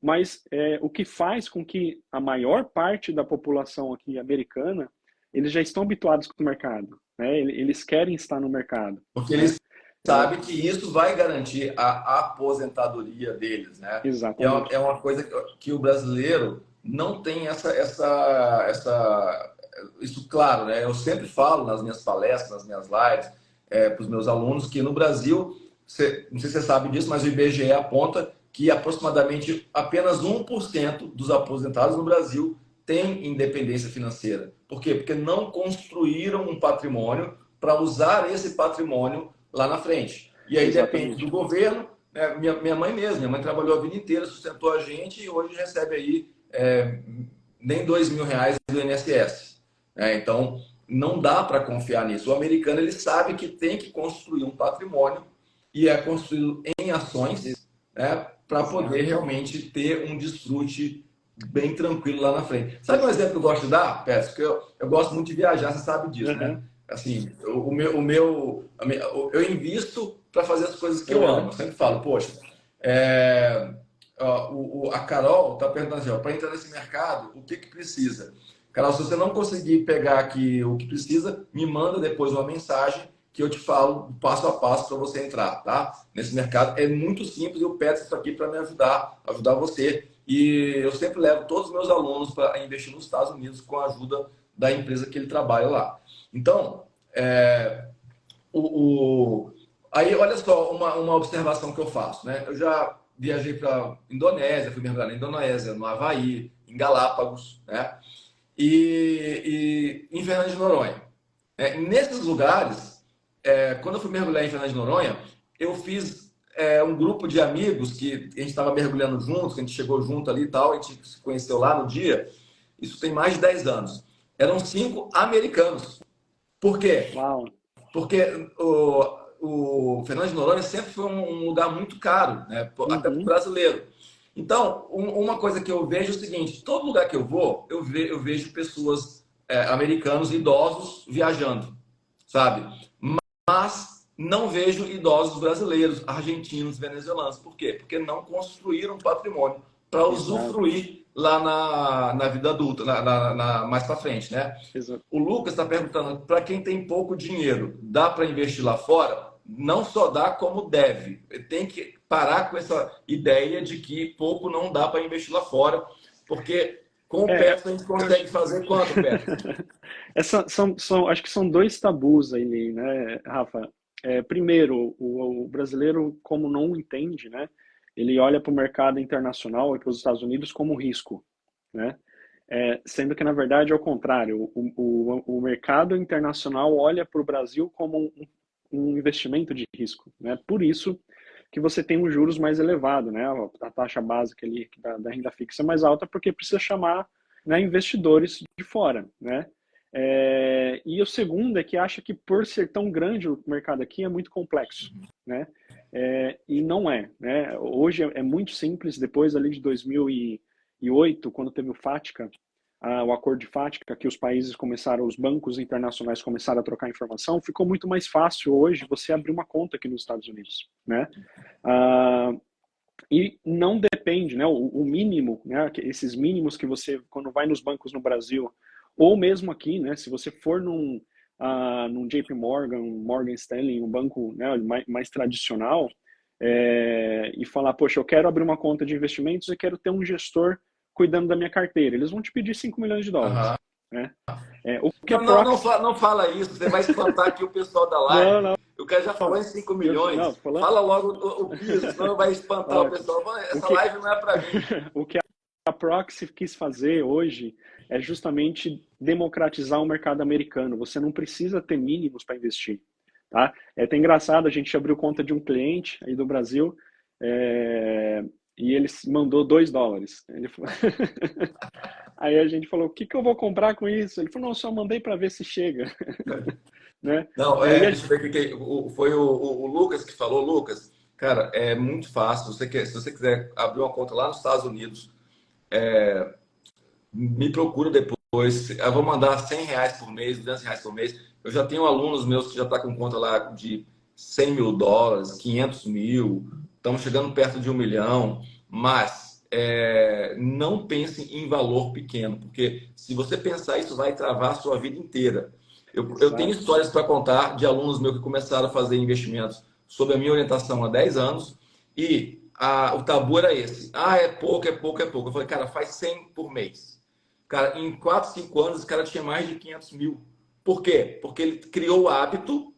mas o que faz com que a maior parte da população aqui americana, eles já estão habituados com o mercado, né? Eles querem estar no mercado. Porque eles sabem que isso vai garantir a aposentadoria deles, né? Exatamente. É uma coisa que o brasileiro não tem isso, claro, né? Eu sempre falo nas minhas palestras, nas minhas lives, para os meus alunos, que no Brasil, não sei se você sabe disso, mas o IBGE aponta que aproximadamente apenas 1% dos aposentados no Brasil tem independência financeira. Por quê? Porque não construíram um patrimônio para usar esse patrimônio lá na frente. E aí depende do governo. Né? Minha mãe mesmo, minha mãe trabalhou a vida inteira, sustentou a gente e hoje recebe aí nem R$2.000 do INSS. Então, não dá para confiar nisso. O americano ele sabe que tem que construir um patrimônio e é construído em ações, né, para poder realmente ter um desfrute bem tranquilo lá na frente. Sabe um exemplo que eu gosto de dar, Peço? Que eu gosto muito de viajar, você sabe disso, né? Uhum. Assim, eu invisto para fazer as coisas que eu amo. Uhum. Eu sempre falo, poxa, é, ó, a Carol está perguntando assim, para entrar nesse mercado, o que precisa? Carol, se você não conseguir pegar aqui o que precisa, me manda depois uma mensagem que eu te falo passo a passo para você entrar, tá? Nesse mercado é muito simples e o Petro está aqui para me ajudar você. E eu sempre levo todos os meus alunos para investir nos Estados Unidos com a ajuda da empresa que ele trabalha lá. Então, o, o, aí olha só uma observação que eu faço, né? Eu já viajei para Indonésia, fui mergulhar na Indonésia, no Havaí, em Galápagos, né? E em Fernando de Noronha. Nesses lugares, quando eu fui mergulhar em Fernando de Noronha, eu fiz um grupo de amigos que a gente estava mergulhando juntos, que a gente chegou junto ali e tal, a gente se conheceu lá no dia. Isso tem mais de 10 anos. Eram 5 americanos. Por quê? Uau. Porque o Fernando de Noronha sempre foi um lugar muito caro, né? Até para o Uhum. brasileiro. Então, uma coisa que eu vejo é o seguinte: todo lugar que eu vou, eu vejo pessoas americanos idosos viajando, sabe? Mas não vejo idosos brasileiros, argentinos, venezuelanos. Por quê? Porque não construíram patrimônio para Exato. usufruir lá na vida adulta, mais para frente, né? Exato. O Lucas está perguntando, para quem tem pouco dinheiro, dá para investir lá fora? Não só dá, como deve. Tem que parar com essa ideia de que pouco não dá para investir lá fora, porque com o É, PET a gente eu acho. consegue fazer quanto, PET? Acho que são dois tabus aí, né, Rafa? Primeiro, o brasileiro, como não entende, né, ele olha para o mercado internacional e para os Estados Unidos como risco, né? Sendo que, na verdade, é o contrário. O mercado internacional olha para o Brasil como um investimento de risco, né? Por isso que você tem um juros mais elevado, né? A taxa básica ali da renda fixa é mais alta porque precisa chamar, né, investidores de fora, né? E o segundo é que acha que por ser tão grande o mercado aqui é muito complexo, né? E não é, né? Hoje é muito simples. Depois ali de 2008, quando teve o FATCA, o acordo de FATCA, que os países começaram, os bancos internacionais começaram a trocar informação, ficou muito mais fácil hoje você abrir uma conta aqui nos Estados Unidos, né? Ah, e não depende, né? O mínimo, né? Esses mínimos que você, quando vai nos bancos no Brasil, ou mesmo aqui, né? Se você for num JP Morgan, Morgan Stanley, um banco, né, mais tradicional, e falar, poxa, eu quero abrir uma conta de investimentos e quero ter um gestor cuidando da minha carteira. Eles vão te pedir 5 milhões de dólares, Uhum. né? O que a Não, não, não, Proxy... não fala isso, você vai espantar aqui o pessoal da Não, live. não. O cara já falou em 5 Não, milhões. falando... Fala logo o piso, senão vai espantar o Ó, pessoal. o Essa que, live não é para mim. o que a Proxy quis fazer hoje é justamente democratizar o mercado americano. Você não precisa ter mínimos para investir, tá? É até engraçado, a gente abriu conta de um cliente aí do Brasil, e ele mandou $2. Ele falou... Aí a gente falou, o que que eu vou comprar com isso? Ele falou, não, só mandei para ver se chega, né? Não, E aí deixa eu ver aqui. Foi o Lucas que falou. Lucas, cara, é muito fácil. Se você quiser abrir uma conta lá nos Estados Unidos, me procura depois. Eu vou mandar R$ 100 por mês, R$ 200 por mês. Eu já tenho alunos meus que já estão com conta lá de US$ 100 mil, 500 mil, estamos chegando perto de 1 milhão. Mas não pense em valor pequeno, porque se você pensar isso, vai travar a sua vida inteira. Eu tenho Exato. histórias para contar de alunos meus que começaram a fazer investimentos sob a minha orientação há 10 anos e o tabu era esse. Ah, é pouco, é pouco, é pouco. Eu falei, cara, faz 100 por mês. Cara, em 4, 5 anos, esse cara tinha mais de 500 mil. Por quê? Porque ele criou o hábito,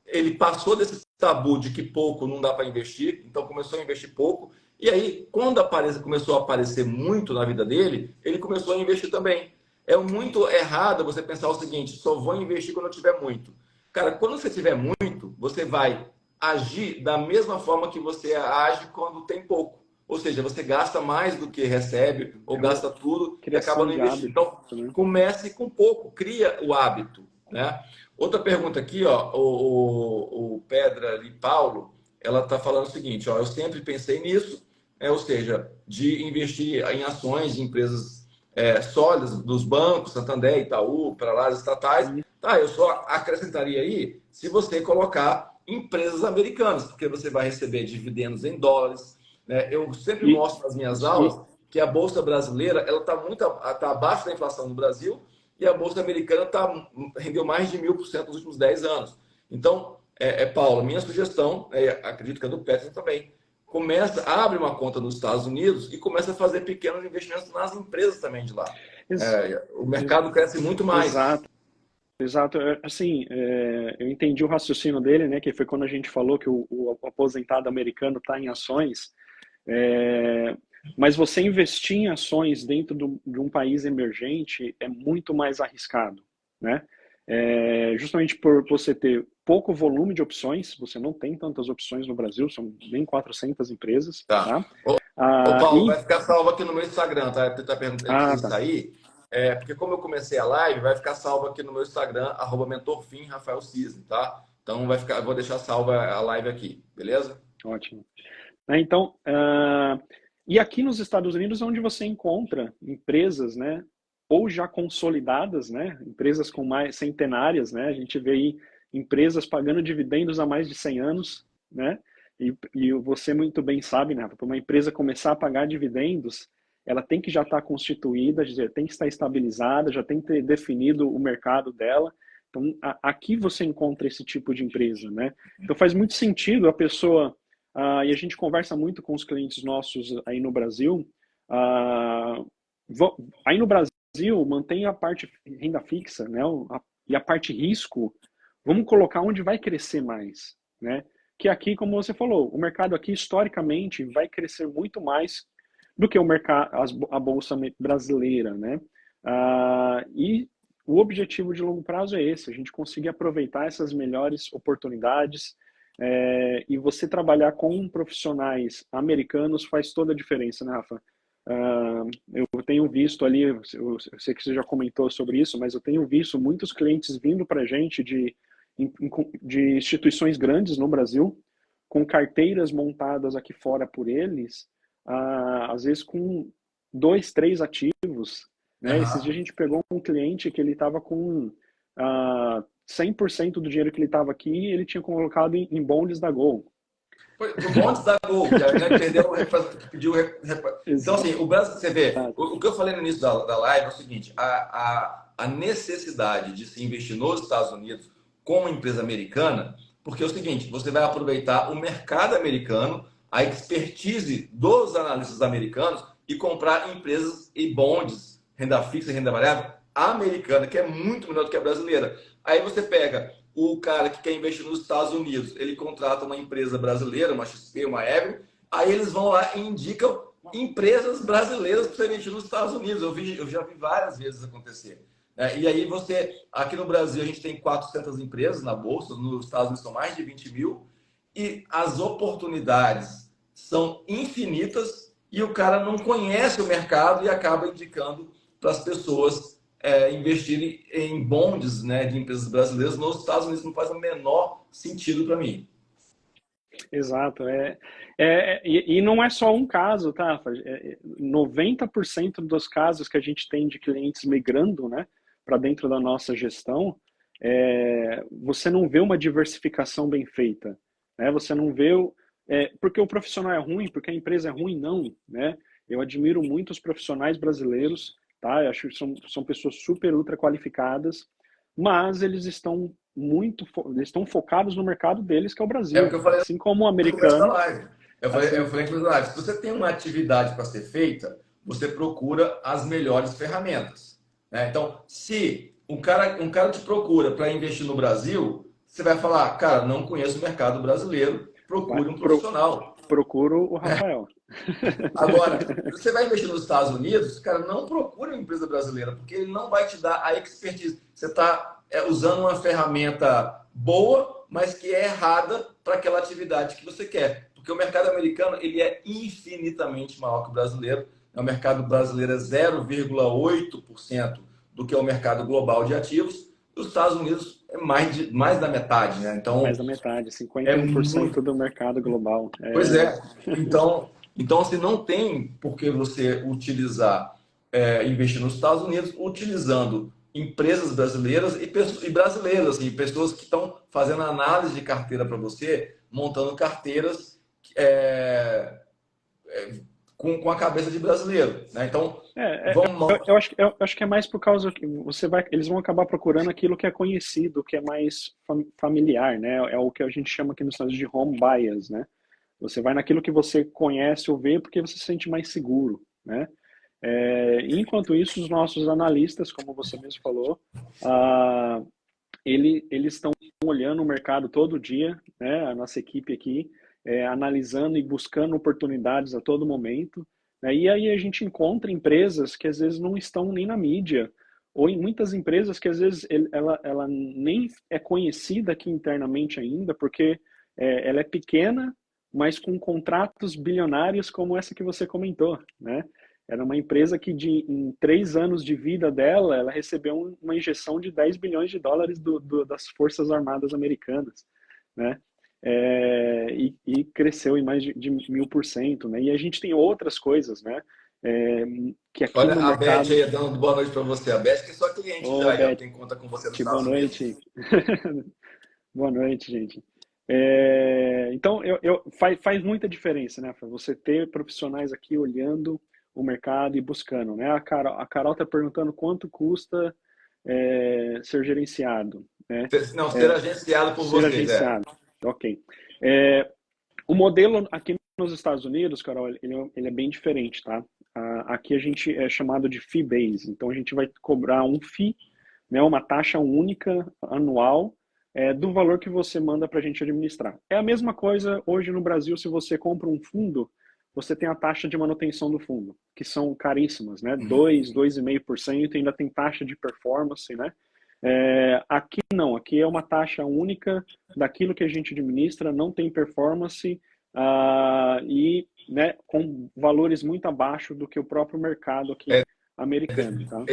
ele passou desse tabu de que pouco não dá para investir, então começou a investir pouco. E aí, quando começou a aparecer muito na vida dele, ele começou a investir também. É muito errado você pensar o seguinte: só vou investir quando eu tiver muito. Cara, quando você tiver muito, você vai agir da mesma forma que você age quando tem pouco. Ou seja, você gasta mais do que recebe, ou É uma gasta tudo e acaba criação não de investindo. hábito, Então, né? comece com pouco, cria o hábito, né? Outra pergunta aqui, ó, o Pedra e Paulo, ela está falando o seguinte, ó, eu sempre pensei nisso, ou seja, de investir em ações de empresas sólidas, dos bancos, Santander, Itaú, para lá, as estatais. Tá, eu só acrescentaria aí se você colocar empresas americanas, porque você vai receber dividendos em dólares. Né? Eu sempre E, mostro nas minhas e, aulas que a Bolsa brasileira ela está tá abaixo da inflação no Brasil e a Bolsa americana rendeu mais de 1000% nos últimos 10 anos. Então, Paulo, minha sugestão, acredito que é do Peterson também, abre uma conta nos Estados Unidos e começa a fazer pequenos investimentos nas empresas também de lá. ex, O mercado cresce muito mais. exato. Exato, assim, eu entendi o raciocínio dele, né, que foi quando a gente falou que o aposentado americano está em ações, mas você investir em ações dentro de um país emergente é muito mais arriscado, né? Justamente por você ter pouco volume de opções, você não tem tantas opções no Brasil, são nem 400 empresas, Tá. tá? Ô Paulo, vai ficar salvo aqui no meu Instagram, tá? Ele tá perguntando, ele precisa Tá. sair. Porque como eu comecei a live, vai ficar salvo aqui no meu Instagram, @mentorfim, Rafael Cisne, tá? Então vou deixar salva a live aqui, beleza? Ótimo. Então, e aqui nos Estados Unidos é onde você encontra empresas, né, ou já consolidadas, né, empresas com mais centenárias, né, a gente vê aí empresas pagando dividendos há mais de 100 anos, né, e você muito bem sabe, né, para uma empresa começar a pagar dividendos, ela tem que já estar constituída, já tem que estar estabilizada, já tem que ter definido o mercado dela. Então, aqui você encontra esse tipo de empresa, né? Então faz muito sentido a pessoa e a gente conversa muito com os clientes nossos aí no Brasil. Aí no Brasil, mantém a parte renda fixa, né? E a parte risco, vamos colocar onde vai crescer mais, né? Que aqui, como você falou, o mercado aqui, historicamente, vai crescer muito mais do que o mercado, a bolsa brasileira, né? E o objetivo de longo prazo é esse, a gente conseguir aproveitar essas melhores oportunidades, e você trabalhar com profissionais americanos faz toda a diferença, né, Rafa? Eu tenho visto ali, eu sei que você já comentou sobre isso, mas eu tenho visto muitos clientes vindo para a gente de instituições grandes no Brasil, com carteiras montadas aqui fora por eles, às vezes com 2, 3 ativos. Né? Esses dias a gente pegou um cliente que ele estava com 100% do dinheiro que ele estava aqui, ele tinha colocado em bonds da Gol. O bonde da Gol, né, perdeu, pediu. Então, assim, o Brasil, você vê, o que eu falei no início da live é o seguinte: a necessidade de se investir nos Estados Unidos com uma empresa americana, porque é o seguinte, você vai aproveitar o mercado americano, a expertise dos analistas americanos e comprar empresas e bonds, renda fixa e renda variável americana, que é muito melhor do que a brasileira. Aí você pega o cara que quer investir nos Estados Unidos, ele contrata uma empresa brasileira, uma XP, uma Ebro, aí eles vão lá e indicam empresas brasileiras para você investir nos Estados Unidos. Eu já vi várias vezes acontecer. E aí aqui no Brasil a gente tem 400 empresas na Bolsa, nos Estados Unidos são mais de 20 mil, e as oportunidades são infinitas e o cara não conhece o mercado e acaba indicando para as pessoas investirem em bonds, né, de empresas brasileiras nos Estados Unidos. Não faz o menor sentido para mim. Exato. E não é só um caso, tá? 90% dos casos que a gente tem de clientes migrando, né, para dentro da nossa gestão, você não vê uma diversificação bem feita. Né? Você não vê... porque o profissional é ruim, porque a empresa é ruim, não. Né? Eu admiro muito os profissionais brasileiros, tá? Eu acho que são pessoas super ultra qualificadas, mas eles estão focados no mercado deles, que é o Brasil. É o que eu falei assim como o americano. Eu falei que se você tem uma atividade para ser feita, você procura as melhores ferramentas. Né? Então, se um cara te procura para investir no Brasil, você vai falar, cara, não conheço o mercado brasileiro, procure um profissional. Procuro o Rafael. Agora, se você vai investir nos Estados Unidos, cara, não procure uma empresa brasileira, porque ele não vai te dar a expertise. Você está usando uma ferramenta boa, mas que é errada para aquela atividade que você quer. Porque o mercado americano ele é infinitamente maior que o brasileiro. O mercado brasileiro é 0,8% do que é o mercado global de ativos. Os Estados Unidos é mais da metade, né? Mais Então, da metade, é 51% muito. do mercado global. Pois é. Então assim, não tem por que você utilizar, investir nos Estados Unidos utilizando empresas brasileiras e brasileiras, assim, pessoas que estão fazendo análise de carteira para você, montando carteiras é, com a cabeça de brasileiro, né? Então, vamos. Eu acho que é mais por causa que eles vão acabar procurando aquilo que é conhecido, que é mais familiar, né? É o que a gente chama aqui nos Estados Unidos de home bias, né? Você vai naquilo que você conhece ou vê porque você se sente mais seguro, né? Enquanto isso, os nossos analistas, como você mesmo falou, ah, eles estão olhando o mercado todo dia, né? A nossa equipe aqui, analisando e buscando oportunidades a todo momento, né? E aí a gente encontra empresas que às vezes não estão nem na mídia, ou em muitas empresas que às vezes ela nem é conhecida aqui internamente ainda, porque ela é pequena, mas com contratos bilionários como essa que você comentou, né? Era uma empresa que em 3 anos de vida dela, ela recebeu uma injeção de 10 bilhões de dólares das Forças Armadas Americanas, né? E cresceu em mais de 1000%, né? E a gente tem outras coisas, né? Que aqui Olha no a Beth mercado... aí dando boa noite para você. A Beth que é sua cliente Ô, já, ela Beth, tem conta com você nos boa Estados noite. Unidos. Boa noite, gente. Então, faz muita diferença, né? Para você ter profissionais aqui olhando o mercado e buscando, né? A Carol está perguntando quanto custa ser gerenciado, né? Não, ser agenciado por Ser vocês, agenciado. Ok. O modelo aqui nos Estados Unidos, Carol, ele é bem diferente, tá? Aqui a gente é chamado de fee base. Então, a gente vai cobrar um fee, né? Uma taxa única anual do valor que você manda para a gente administrar. É a mesma coisa hoje no Brasil, se você compra um fundo, você tem a taxa de manutenção do fundo, que são caríssimas, né? 2,5%, ainda tem taxa de performance, né? Aqui não, aqui é uma taxa única daquilo que a gente administra, não tem performance e, né, com valores muito abaixo do que o próprio mercado aqui americano, tá?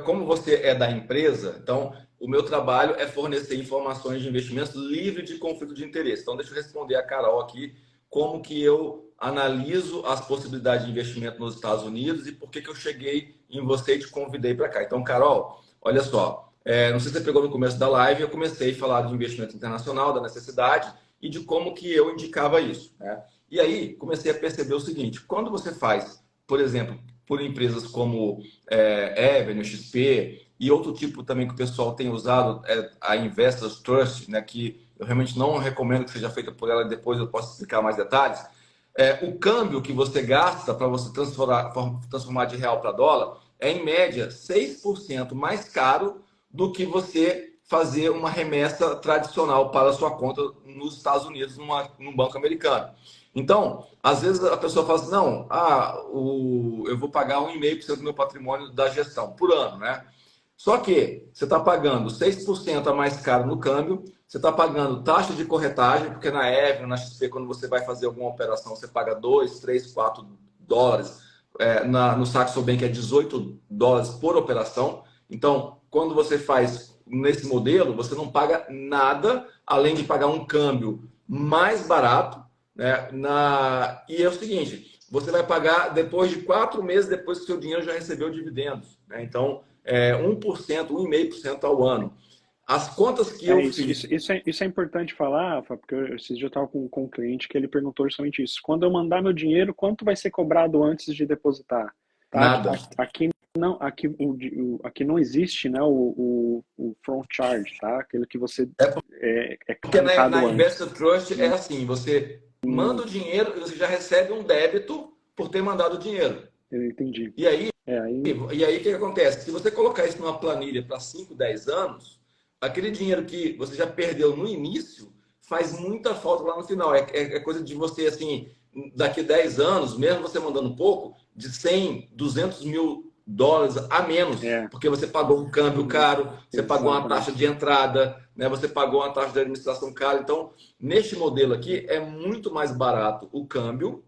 Como você é da empresa, então o meu trabalho é fornecer informações de investimentos livre de conflito de interesse. Então, deixa eu responder a Carol aqui como que eu analiso as possibilidades de investimento nos Estados Unidos e por que que eu cheguei em você e te convidei para cá. Então, Carol, olha só, não sei se você pegou no começo da live, eu comecei a falar de investimento internacional, da necessidade e de como que eu indicava isso, né? E aí comecei a perceber o seguinte: quando você faz, por exemplo, por empresas como Avenue, XP e outro tipo também que o pessoal tem usado, a Investors Trust, né, que eu realmente não recomendo que seja feita por ela, depois eu posso explicar mais detalhes. O câmbio que você gasta para você transformar de real para dólar é, em média, 6% mais caro do que você fazer uma remessa tradicional para a sua conta nos Estados Unidos, num banco americano. Então, às vezes a pessoa fala assim, não, eu vou pagar 1,5% do meu patrimônio da gestão por ano, né? Só que você está pagando 6% a mais caro no câmbio, você está pagando taxa de corretagem, porque na Evelyn, na XP, quando você vai fazer alguma operação, você paga 2, 3, 4 dólares. No Saxo Bank é 18 dólares por operação. Então, quando você faz nesse modelo, você não paga nada, além de pagar um câmbio mais barato, né? E é o seguinte, você vai pagar depois de 4 meses, depois que o seu dinheiro já recebeu dividendos, né? Então, 1%, 1,5% ao ano. As contas que eu fiz... Isso é importante falar, Rafa, porque esses dias eu estava com um cliente que ele perguntou justamente isso. Quando eu mandar meu dinheiro, quanto vai ser cobrado antes de depositar? Tá? Nada. Aqui não existe, né, o front charge, tá? Aquilo que você é Porque contado na antes. Investor Trust é assim, você manda o dinheiro e você já recebe um débito por ter mandado o dinheiro. Eu entendi. E aí, Aí... o que acontece? Se você colocar isso numa planilha para 5, 10 anos, aquele dinheiro que você já perdeu no início faz muita falta lá no final. É coisa de você, assim, daqui 10 anos, mesmo você mandando pouco, de 100, 200 mil dólares a menos, porque você pagou um câmbio caro, você pagou uma taxa de entrada, né? Você pagou uma taxa de administração cara. Então, neste modelo aqui, é muito mais barato o câmbio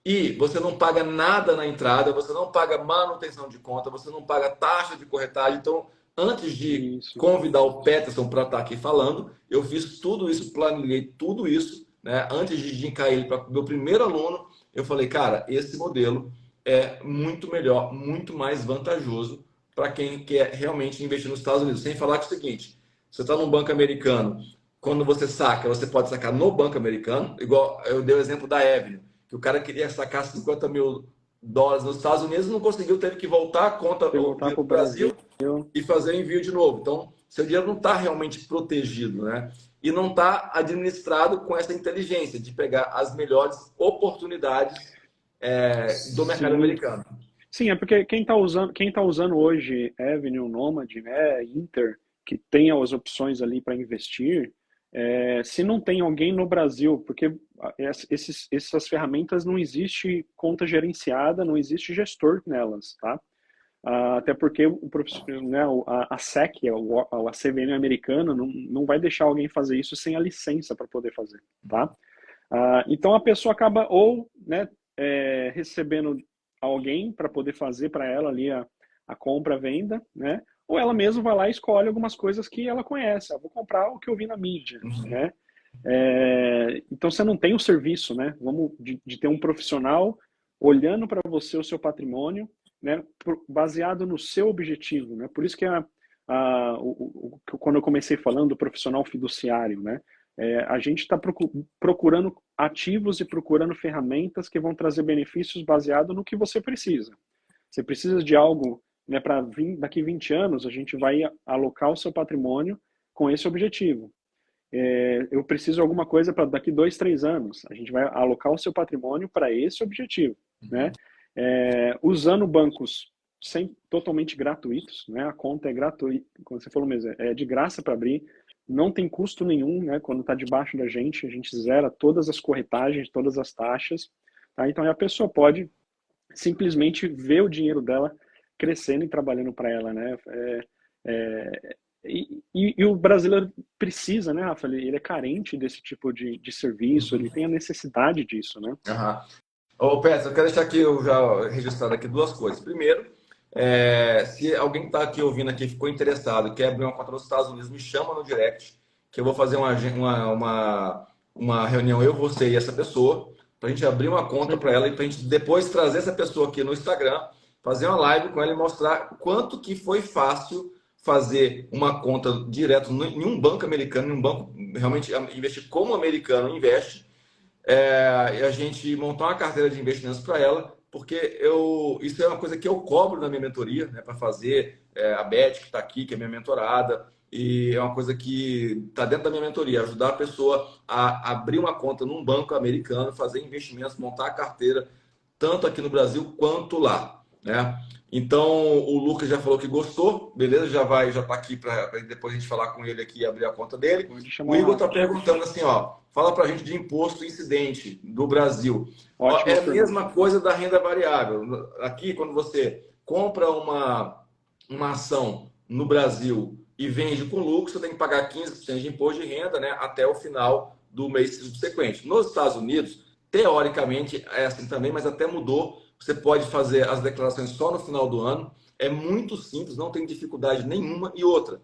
e você não paga nada na entrada, você não paga manutenção de conta, você não paga taxa de corretagem. Então, antes de Isso. convidar o Peterson para estar aqui falando, eu fiz tudo isso, planilhei tudo isso, né? Antes de indicar ele para o meu primeiro aluno, eu falei, cara, esse modelo é muito melhor, muito mais vantajoso para quem quer realmente investir nos Estados Unidos. Sem falar que é o seguinte, você está num banco americano, quando você saca, você pode sacar no banco americano, igual eu dei o exemplo da Evelyn, que o cara queria sacar 50 mil dólares nos Estados Unidos, não conseguiu, teve que voltar a conta Se o voltar dinheiro para para o o Brasil Brasil, e fazer o envio de novo. Então, seu dinheiro não está realmente protegido, né? E não está administrado com essa inteligência de pegar as melhores oportunidades do mercado sim. americano. Sim, é porque quem tá usando hoje Avenue, Nomad, né, Inter, que tem as opções ali para investir, se não tem alguém no Brasil, porque essas ferramentas não existe conta gerenciada, não existe gestor nelas, tá? Até porque né, a SEC, a CVM americana, não vai deixar alguém fazer isso sem a licença para poder fazer, tá? Então a pessoa acaba ou, né, recebendo alguém para poder fazer para ela ali a compra, a venda, né? Ou ela mesma vai lá e escolhe algumas coisas que ela conhece. Vou comprar o que eu vi na mídia, né? Então você não tem o serviço, né? De ter um profissional olhando para você o seu patrimônio, né? Baseado no seu objetivo, né? Por isso que quando eu comecei falando do profissional fiduciário, né? A gente está procurando ativos e procurando ferramentas que vão trazer benefícios baseado no que você precisa. Você precisa de algo, né, para daqui 20 anos, a gente vai alocar o seu patrimônio com esse objetivo. Eu preciso de alguma coisa para daqui 2, 3 anos, a gente vai alocar o seu patrimônio para esse objetivo, né? Usando bancos totalmente gratuitos, né? A conta é gratuita, como você falou mesmo, é de graça para abrir, não tem custo nenhum, né? Quando está debaixo da gente, a gente zera todas as corretagens, todas as taxas, tá? Então a pessoa pode simplesmente ver o dinheiro dela crescendo e trabalhando para ela, né? E o brasileiro precisa, né, Rafa? Ele é carente desse tipo de serviço, ele tem a necessidade disso, né? Uhum. Ô, Pedro, eu quero deixar aqui eu já registrado aqui duas coisas. Primeiro, se alguém que está aqui ouvindo aqui ficou interessado, quer abrir uma conta nos Estados Unidos, me chama no direct, que eu vou fazer uma reunião, eu, você e essa pessoa, para a gente abrir uma conta para ela e para a gente depois trazer essa pessoa aqui no Instagram, fazer uma live com ela e mostrar quanto que foi fácil fazer uma conta direto em um banco americano, em um banco realmente investir como o americano investe, e a gente montar uma carteira de investimentos para ela, porque isso é uma coisa que eu cobro na minha mentoria, né, para fazer. A Beth, que está aqui, que é minha mentorada, e é uma coisa que está dentro da minha mentoria, ajudar a pessoa a abrir uma conta num banco americano, fazer investimentos, montar a carteira, tanto aqui no Brasil quanto lá, né? Então, o Lucas já falou que gostou, beleza? Já tá aqui para depois a gente falar com ele aqui e abrir a conta dele. Pode chamar O o Igor Rafa. está perguntando assim, ó, fala para a gente de imposto incidente do Brasil. Ó, Ótima é a pergunta. mesma coisa da renda variável. Aqui, quando você compra uma ação no Brasil e vende com lucro, você tem que pagar 15% de imposto de renda, né, até o final do mês subsequente. Nos Estados Unidos, teoricamente é assim também, mas até mudou. Você pode fazer as declarações só no final do ano. É muito simples, não tem dificuldade nenhuma. E outra,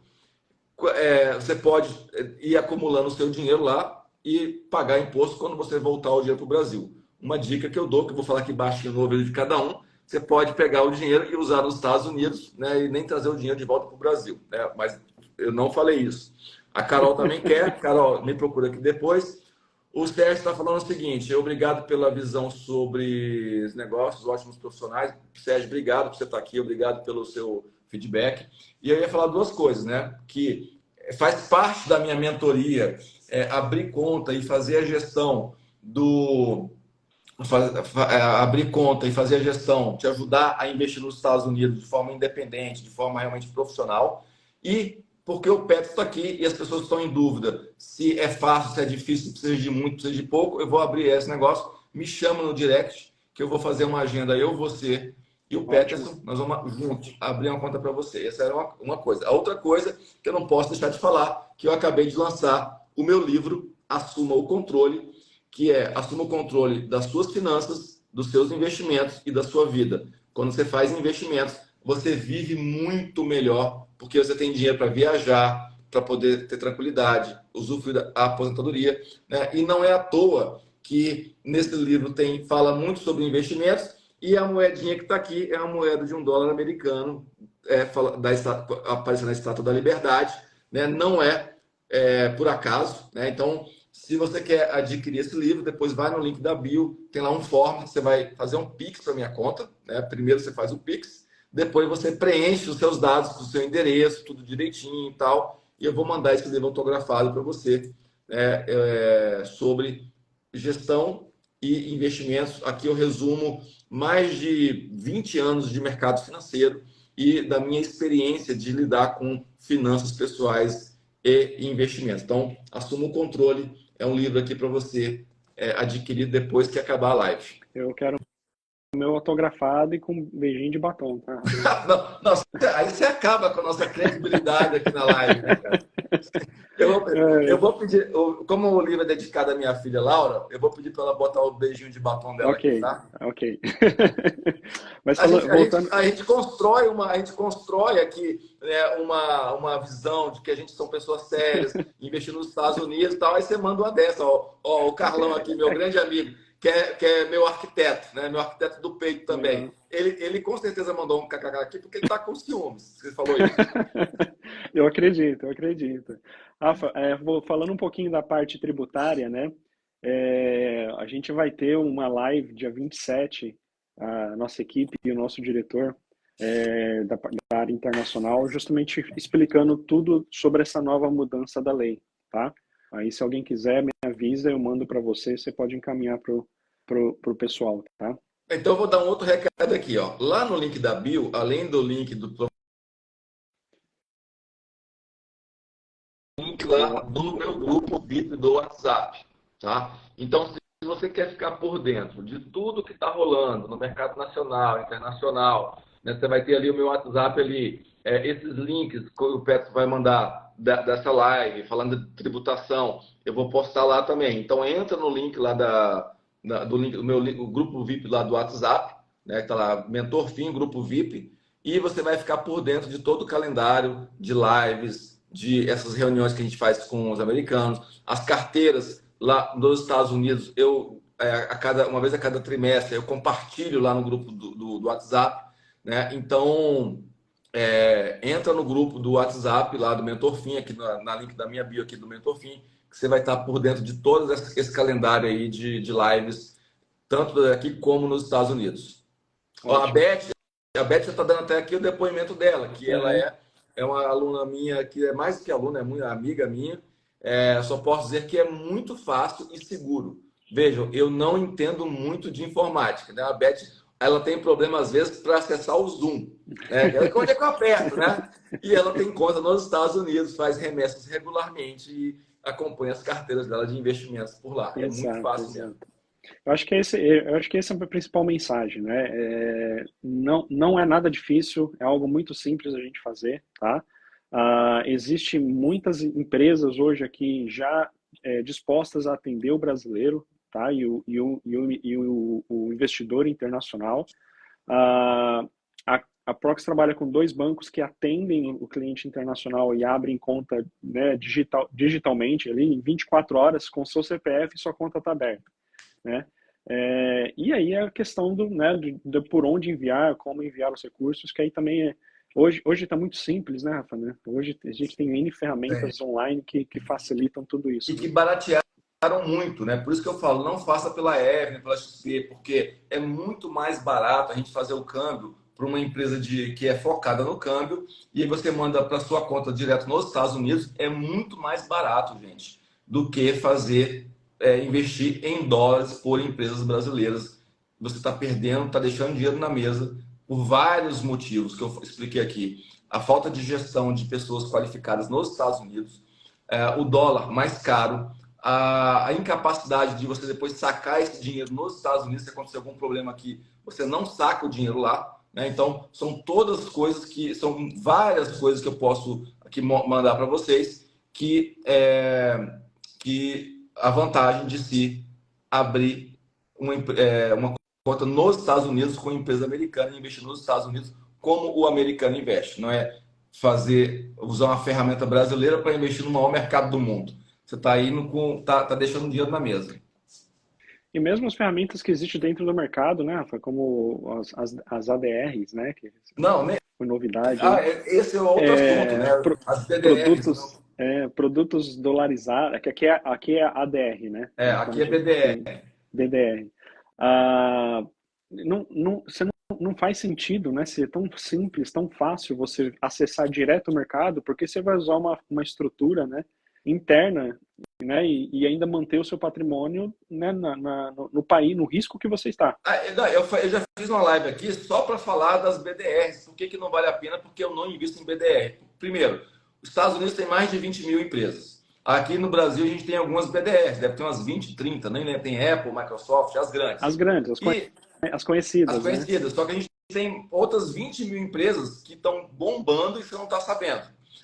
você pode ir acumulando o seu dinheiro lá e pagar imposto quando você voltar o dinheiro para o Brasil. Uma dica que eu dou, que eu vou falar aqui baixinho no ouvido de cada um, você pode pegar o dinheiro e usar nos Estados Unidos, né, e nem trazer o dinheiro de volta para o Brasil. Né? Mas eu não falei isso. A Carol também quer. Carol, me procura aqui depois. O Sérgio está falando o seguinte: obrigado pela visão sobre os negócios, ótimos profissionais. Sérgio, obrigado por você estar aqui, obrigado pelo seu feedback. E eu ia falar duas coisas, né? Que faz parte da minha mentoria abrir conta e fazer a gestão abrir conta e fazer a gestão, te ajudar a investir nos Estados Unidos de forma independente, de forma realmente profissional. E porque o Petro está aqui e as pessoas estão em dúvida se é fácil, se é difícil, se precisa de muito, precisa de pouco, eu vou abrir esse negócio. Me chama no direct que eu vou fazer uma agenda, eu, você e o Peterson, nós vamos juntos abrir uma conta para você. Essa era uma coisa. A outra coisa que eu não posso deixar de falar, que eu acabei de lançar o meu livro Assuma o Controle, que assuma o controle das suas finanças, dos seus investimentos e da sua vida. Quando você faz investimentos, você vive muito melhor, porque você tem dinheiro para viajar, para poder ter tranquilidade, usufruir da aposentadoria, né? E não é à toa que nesse livro fala muito sobre investimentos, e a moedinha que está aqui é a moeda de $1 americano, aparecendo na Estátua da Liberdade, né? Não é por acaso, né? Então, se você quer adquirir esse livro, depois vai no link da bio, tem lá um form, você vai fazer um Pix para minha conta, né? Primeiro você faz o Pix, depois você preenche os seus dados com o seu endereço, tudo direitinho e tal, e eu vou mandar esse livro autografado para você, né? Sobre gestão e investimentos. Aqui eu resumo mais de 20 anos de mercado financeiro e da minha experiência de lidar com finanças pessoais e investimentos. Então, assuma o controle. É um livro aqui para você adquirir depois que acabar a live. Eu quero o meu autografado e com beijinho de batom, tá? Não, não, aí você acaba com a nossa credibilidade aqui na live, né, cara? Eu vou pedir, como o livro é dedicado à minha filha Laura, eu vou pedir para ela botar o beijinho de batom dela aqui, tá? Ok. Mas voltando... a gente constrói aqui, né, uma visão de que a gente são pessoas sérias, investindo nos Estados Unidos e tal, aí você manda uma dessa, ó, o Carlão aqui, meu grande amigo, que é meu arquiteto, né, meu arquiteto do peito também. Ele com certeza mandou um kkk aqui porque ele tá com ciúmes, você falou isso. Eu acredito. Rafa, falando um pouquinho da parte tributária, né? A gente vai ter uma live dia 27, a nossa equipe e o nosso diretor da área internacional, justamente explicando tudo sobre essa nova mudança da lei, tá? Aí, se alguém quiser, me avisa, eu mando para você, você pode encaminhar pro pessoal, tá? Então, eu vou dar um outro recado aqui, ó. Lá no link da bio, além do link do link lá do meu grupo VIP do WhatsApp, tá? Então, se você quer ficar por dentro de tudo que está rolando no mercado nacional, internacional, né, você vai ter ali o meu WhatsApp ali, esses links que o Petro vai mandar dessa live, falando de tributação, eu vou postar lá também. Então, entra no link lá do link, o grupo VIP lá do WhatsApp, né, que tá lá, Mentor Fim, grupo VIP, e você vai ficar por dentro de todo o calendário de lives, de essas reuniões que a gente faz com os americanos, as carteiras lá nos Estados Unidos, uma vez a cada trimestre, eu compartilho lá no grupo do WhatsApp, né? Então, entra no grupo do WhatsApp lá do Mentor Fim, aqui na link da minha bio aqui do Mentor Fim, que você vai estar por dentro de todo esse calendário aí de lives, tanto aqui como nos Estados Unidos. Ó, a Beth está dando até aqui o depoimento dela, que ela é uma aluna minha, que é mais do que aluna, é muito amiga minha. Só posso dizer que é muito fácil e seguro. Vejam, eu não entendo muito de informática, né? A Beth, ela tem problema às vezes para acessar o Zoom, né? Onde é que eu aperto, né? E ela tem conta nos Estados Unidos, faz remessas regularmente e acompanha as carteiras dela de investimentos por lá. É muito fácil mesmo. Eu acho que essa é a principal mensagem, né? Não é nada difícil, é algo muito simples a gente fazer, tá? Existem muitas empresas hoje aqui já dispostas a atender o brasileiro, tá? E o investidor internacional. A Prox trabalha com 2 bancos que atendem o cliente internacional e abrem conta, né, digitalmente ali em 24 horas com seu CPF e sua conta está aberta, né? E aí a questão de por onde enviar, como enviar os recursos, que aí também hoje está muito simples, né, Rafa? Né? Hoje a gente tem N ferramentas online que facilitam tudo isso. E que baratearam muito, né? Por isso que eu falo, não faça pela Evelyn, pela XP, porque é muito mais barato a gente fazer o câmbio para uma empresa que é focada no câmbio e aí você manda para sua conta direto nos Estados Unidos. É muito mais barato, gente, do que investir em dólares por empresas brasileiras. Você está perdendo, está deixando dinheiro na mesa por vários motivos que eu expliquei aqui. A falta de gestão de pessoas qualificadas nos Estados Unidos, o dólar mais caro, a incapacidade de você depois sacar esse dinheiro nos Estados Unidos, se acontecer algum problema aqui, você não saca o dinheiro lá, né? Então, são várias coisas que eu posso aqui mandar para vocês que a vantagem de se abrir uma conta nos Estados Unidos com empresa americana e investir nos Estados Unidos como o americano investe. Não é usar uma ferramenta brasileira para investir no maior mercado do mundo. Você está indo tá deixando dinheiro na mesa. E mesmo as ferramentas que existem dentro do mercado, né, Rafa, como as ADRs, né, que Não, nem. foi novidade aí, Esse é outro assunto, né? As BDRs. produtos dolarizados, que aqui é ADR, né, Aqui é tem BDR. BDR. Você não faz sentido, né, ser tão simples, tão fácil você acessar direto o mercado, porque você vai usar uma estrutura, né, interna, né, e ainda manter o seu patrimônio, né, no país, no risco que você está. Não, eu já fiz uma live aqui só para falar das BDRs. Por que não vale a pena? Porque eu não invisto em BDR. Primeiro, os Estados Unidos tem mais de 20 mil empresas. Aqui no Brasil a gente tem algumas BDRs, deve ter umas 20, 30, nem tem Apple, Microsoft, as grandes. As grandes, as conhecidas. As conhecidas, né? Só que a gente tem outras 20 mil empresas que estão bombando e você não está sabendo.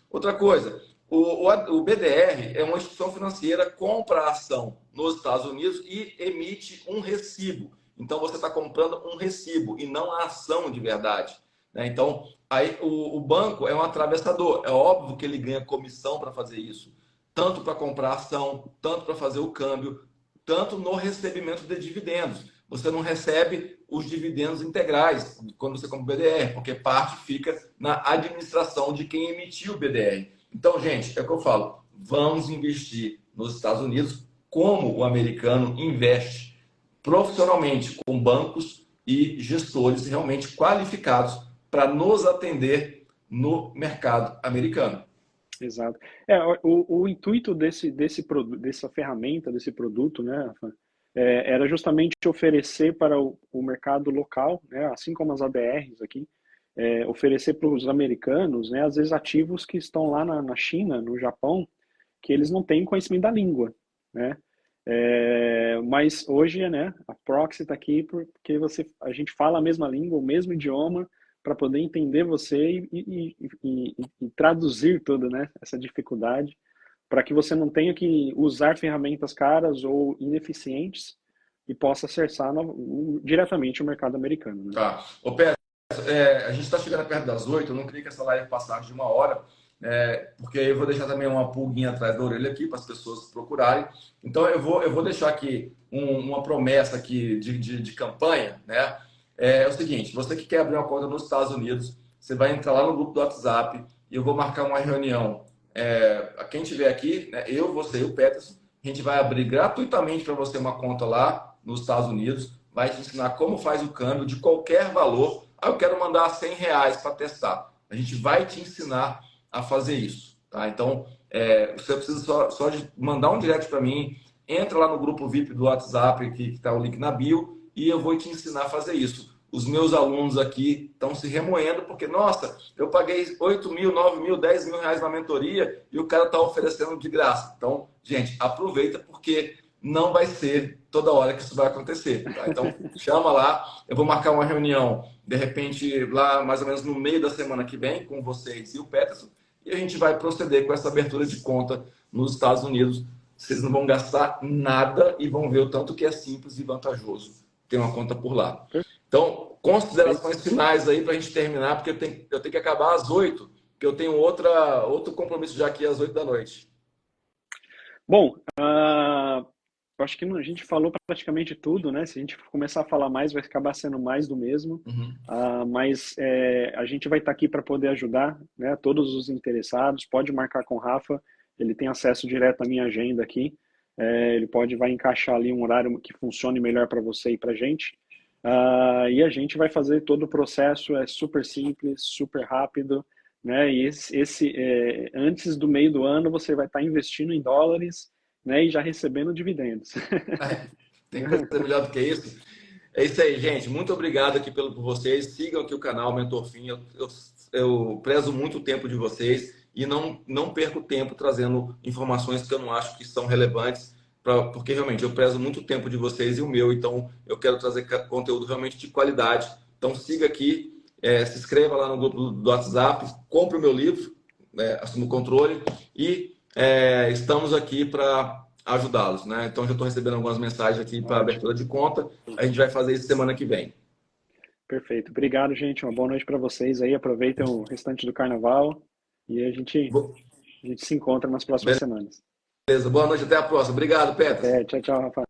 Outra coisa, o BDR é uma instituição financeira, compra a ação nos Estados Unidos e emite um recibo. Então você está comprando um recibo e não a ação de verdade. Né? Então aí o banco é um atravessador. É óbvio que ele ganha comissão para fazer isso, tanto para comprar ação, tanto para fazer o câmbio, tanto no recebimento de dividendos. Você não recebe os dividendos integrais quando você compra o BDR, porque parte fica na administração de quem emitiu o BDR. Então, gente, é o que eu falo, vamos investir nos Estados Unidos como o americano investe, profissionalmente, com bancos e gestores realmente qualificados para nos atender no mercado americano. Exato. O intuito dessa ferramenta, desse produto, né, Rafa, era justamente oferecer para o mercado local, né, assim como as ADRs aqui, oferecer para os americanos, né, às vezes ativos que estão lá na China, no Japão, que eles não têm conhecimento da língua, né? Mas hoje, né, a Proxy está aqui porque a gente fala a mesma língua, o mesmo idioma, para poder entender você e traduzir tudo, né, essa dificuldade, para que você não tenha que usar ferramentas caras ou ineficientes e possa acessar diretamente o mercado americano. Né? Tá. Ô, Pé, a gente está chegando perto das 8, eu não queria que essa live passasse de 1 hora, porque aí eu vou deixar também uma pulguinha atrás da orelha aqui para as pessoas procurarem. Então eu vou deixar aqui uma promessa aqui de campanha, né? É o seguinte, você que quer abrir uma conta nos Estados Unidos, você vai entrar lá no grupo do WhatsApp e eu vou marcar uma reunião. Quem estiver aqui, né, eu, você e o Peterson, a gente vai abrir gratuitamente para você uma conta lá nos Estados Unidos, vai te ensinar como faz o câmbio de qualquer valor. Eu quero mandar R$ 100 para testar. A gente vai te ensinar a fazer isso. Tá? Então, você precisa só de mandar um direct para mim, entra lá no grupo VIP do WhatsApp, que está o link na bio, e eu vou te ensinar a fazer isso. Os meus alunos aqui estão se remoendo porque, nossa, eu paguei 8 mil, 9 mil, 10 mil reais na mentoria e o cara está oferecendo de graça. Então, gente, aproveita porque não vai ser toda hora que isso vai acontecer. Tá? Então, chama lá, eu vou marcar uma reunião, de repente, lá mais ou menos no meio da semana que vem, com vocês e o Peterson, e a gente vai proceder com essa abertura de conta nos Estados Unidos. Vocês não vão gastar nada e vão ver o tanto que é simples e vantajoso ter uma conta por lá. Então, considerações finais aí para a gente terminar, porque eu tenho que acabar às 8, porque eu tenho outro compromisso já aqui às 8 da noite. Bom, eu acho que a gente falou praticamente tudo, né? Se a gente começar a falar mais, vai acabar sendo mais do mesmo. Mas a gente vai estar aqui para poder ajudar, né, todos os interessados. Pode marcar com o Rafa, ele tem acesso direto à minha agenda aqui. Ele vai encaixar ali um horário que funcione melhor para você e para a gente. E a gente vai fazer todo o processo, é super simples, super rápido, né? E antes do meio do ano você vai estar investindo em dólares, né? E já recebendo dividendos. Tem coisa melhor do que isso? É isso aí, gente. Muito obrigado aqui por vocês. Sigam aqui o canal Mentor Fim. Eu prezo muito o tempo de vocês e não perco tempo trazendo informações que eu não acho que são relevantes, porque realmente eu prezo muito o tempo de vocês e o meu, então eu quero trazer conteúdo realmente de qualidade. Então siga aqui, se inscreva lá no grupo do WhatsApp, compre o meu livro, Assuma o Controle, e estamos aqui para ajudá-los, né? Então já estou recebendo algumas mensagens aqui para abertura de conta, a gente vai fazer isso semana que vem. Perfeito. Obrigado, gente. Uma boa noite para vocês aí. Aproveitem o restante do carnaval e a gente se encontra nas próximas semanas. Beleza, boa noite, até a próxima. Obrigado, Petros. Até. Tchau, tchau, Rafa.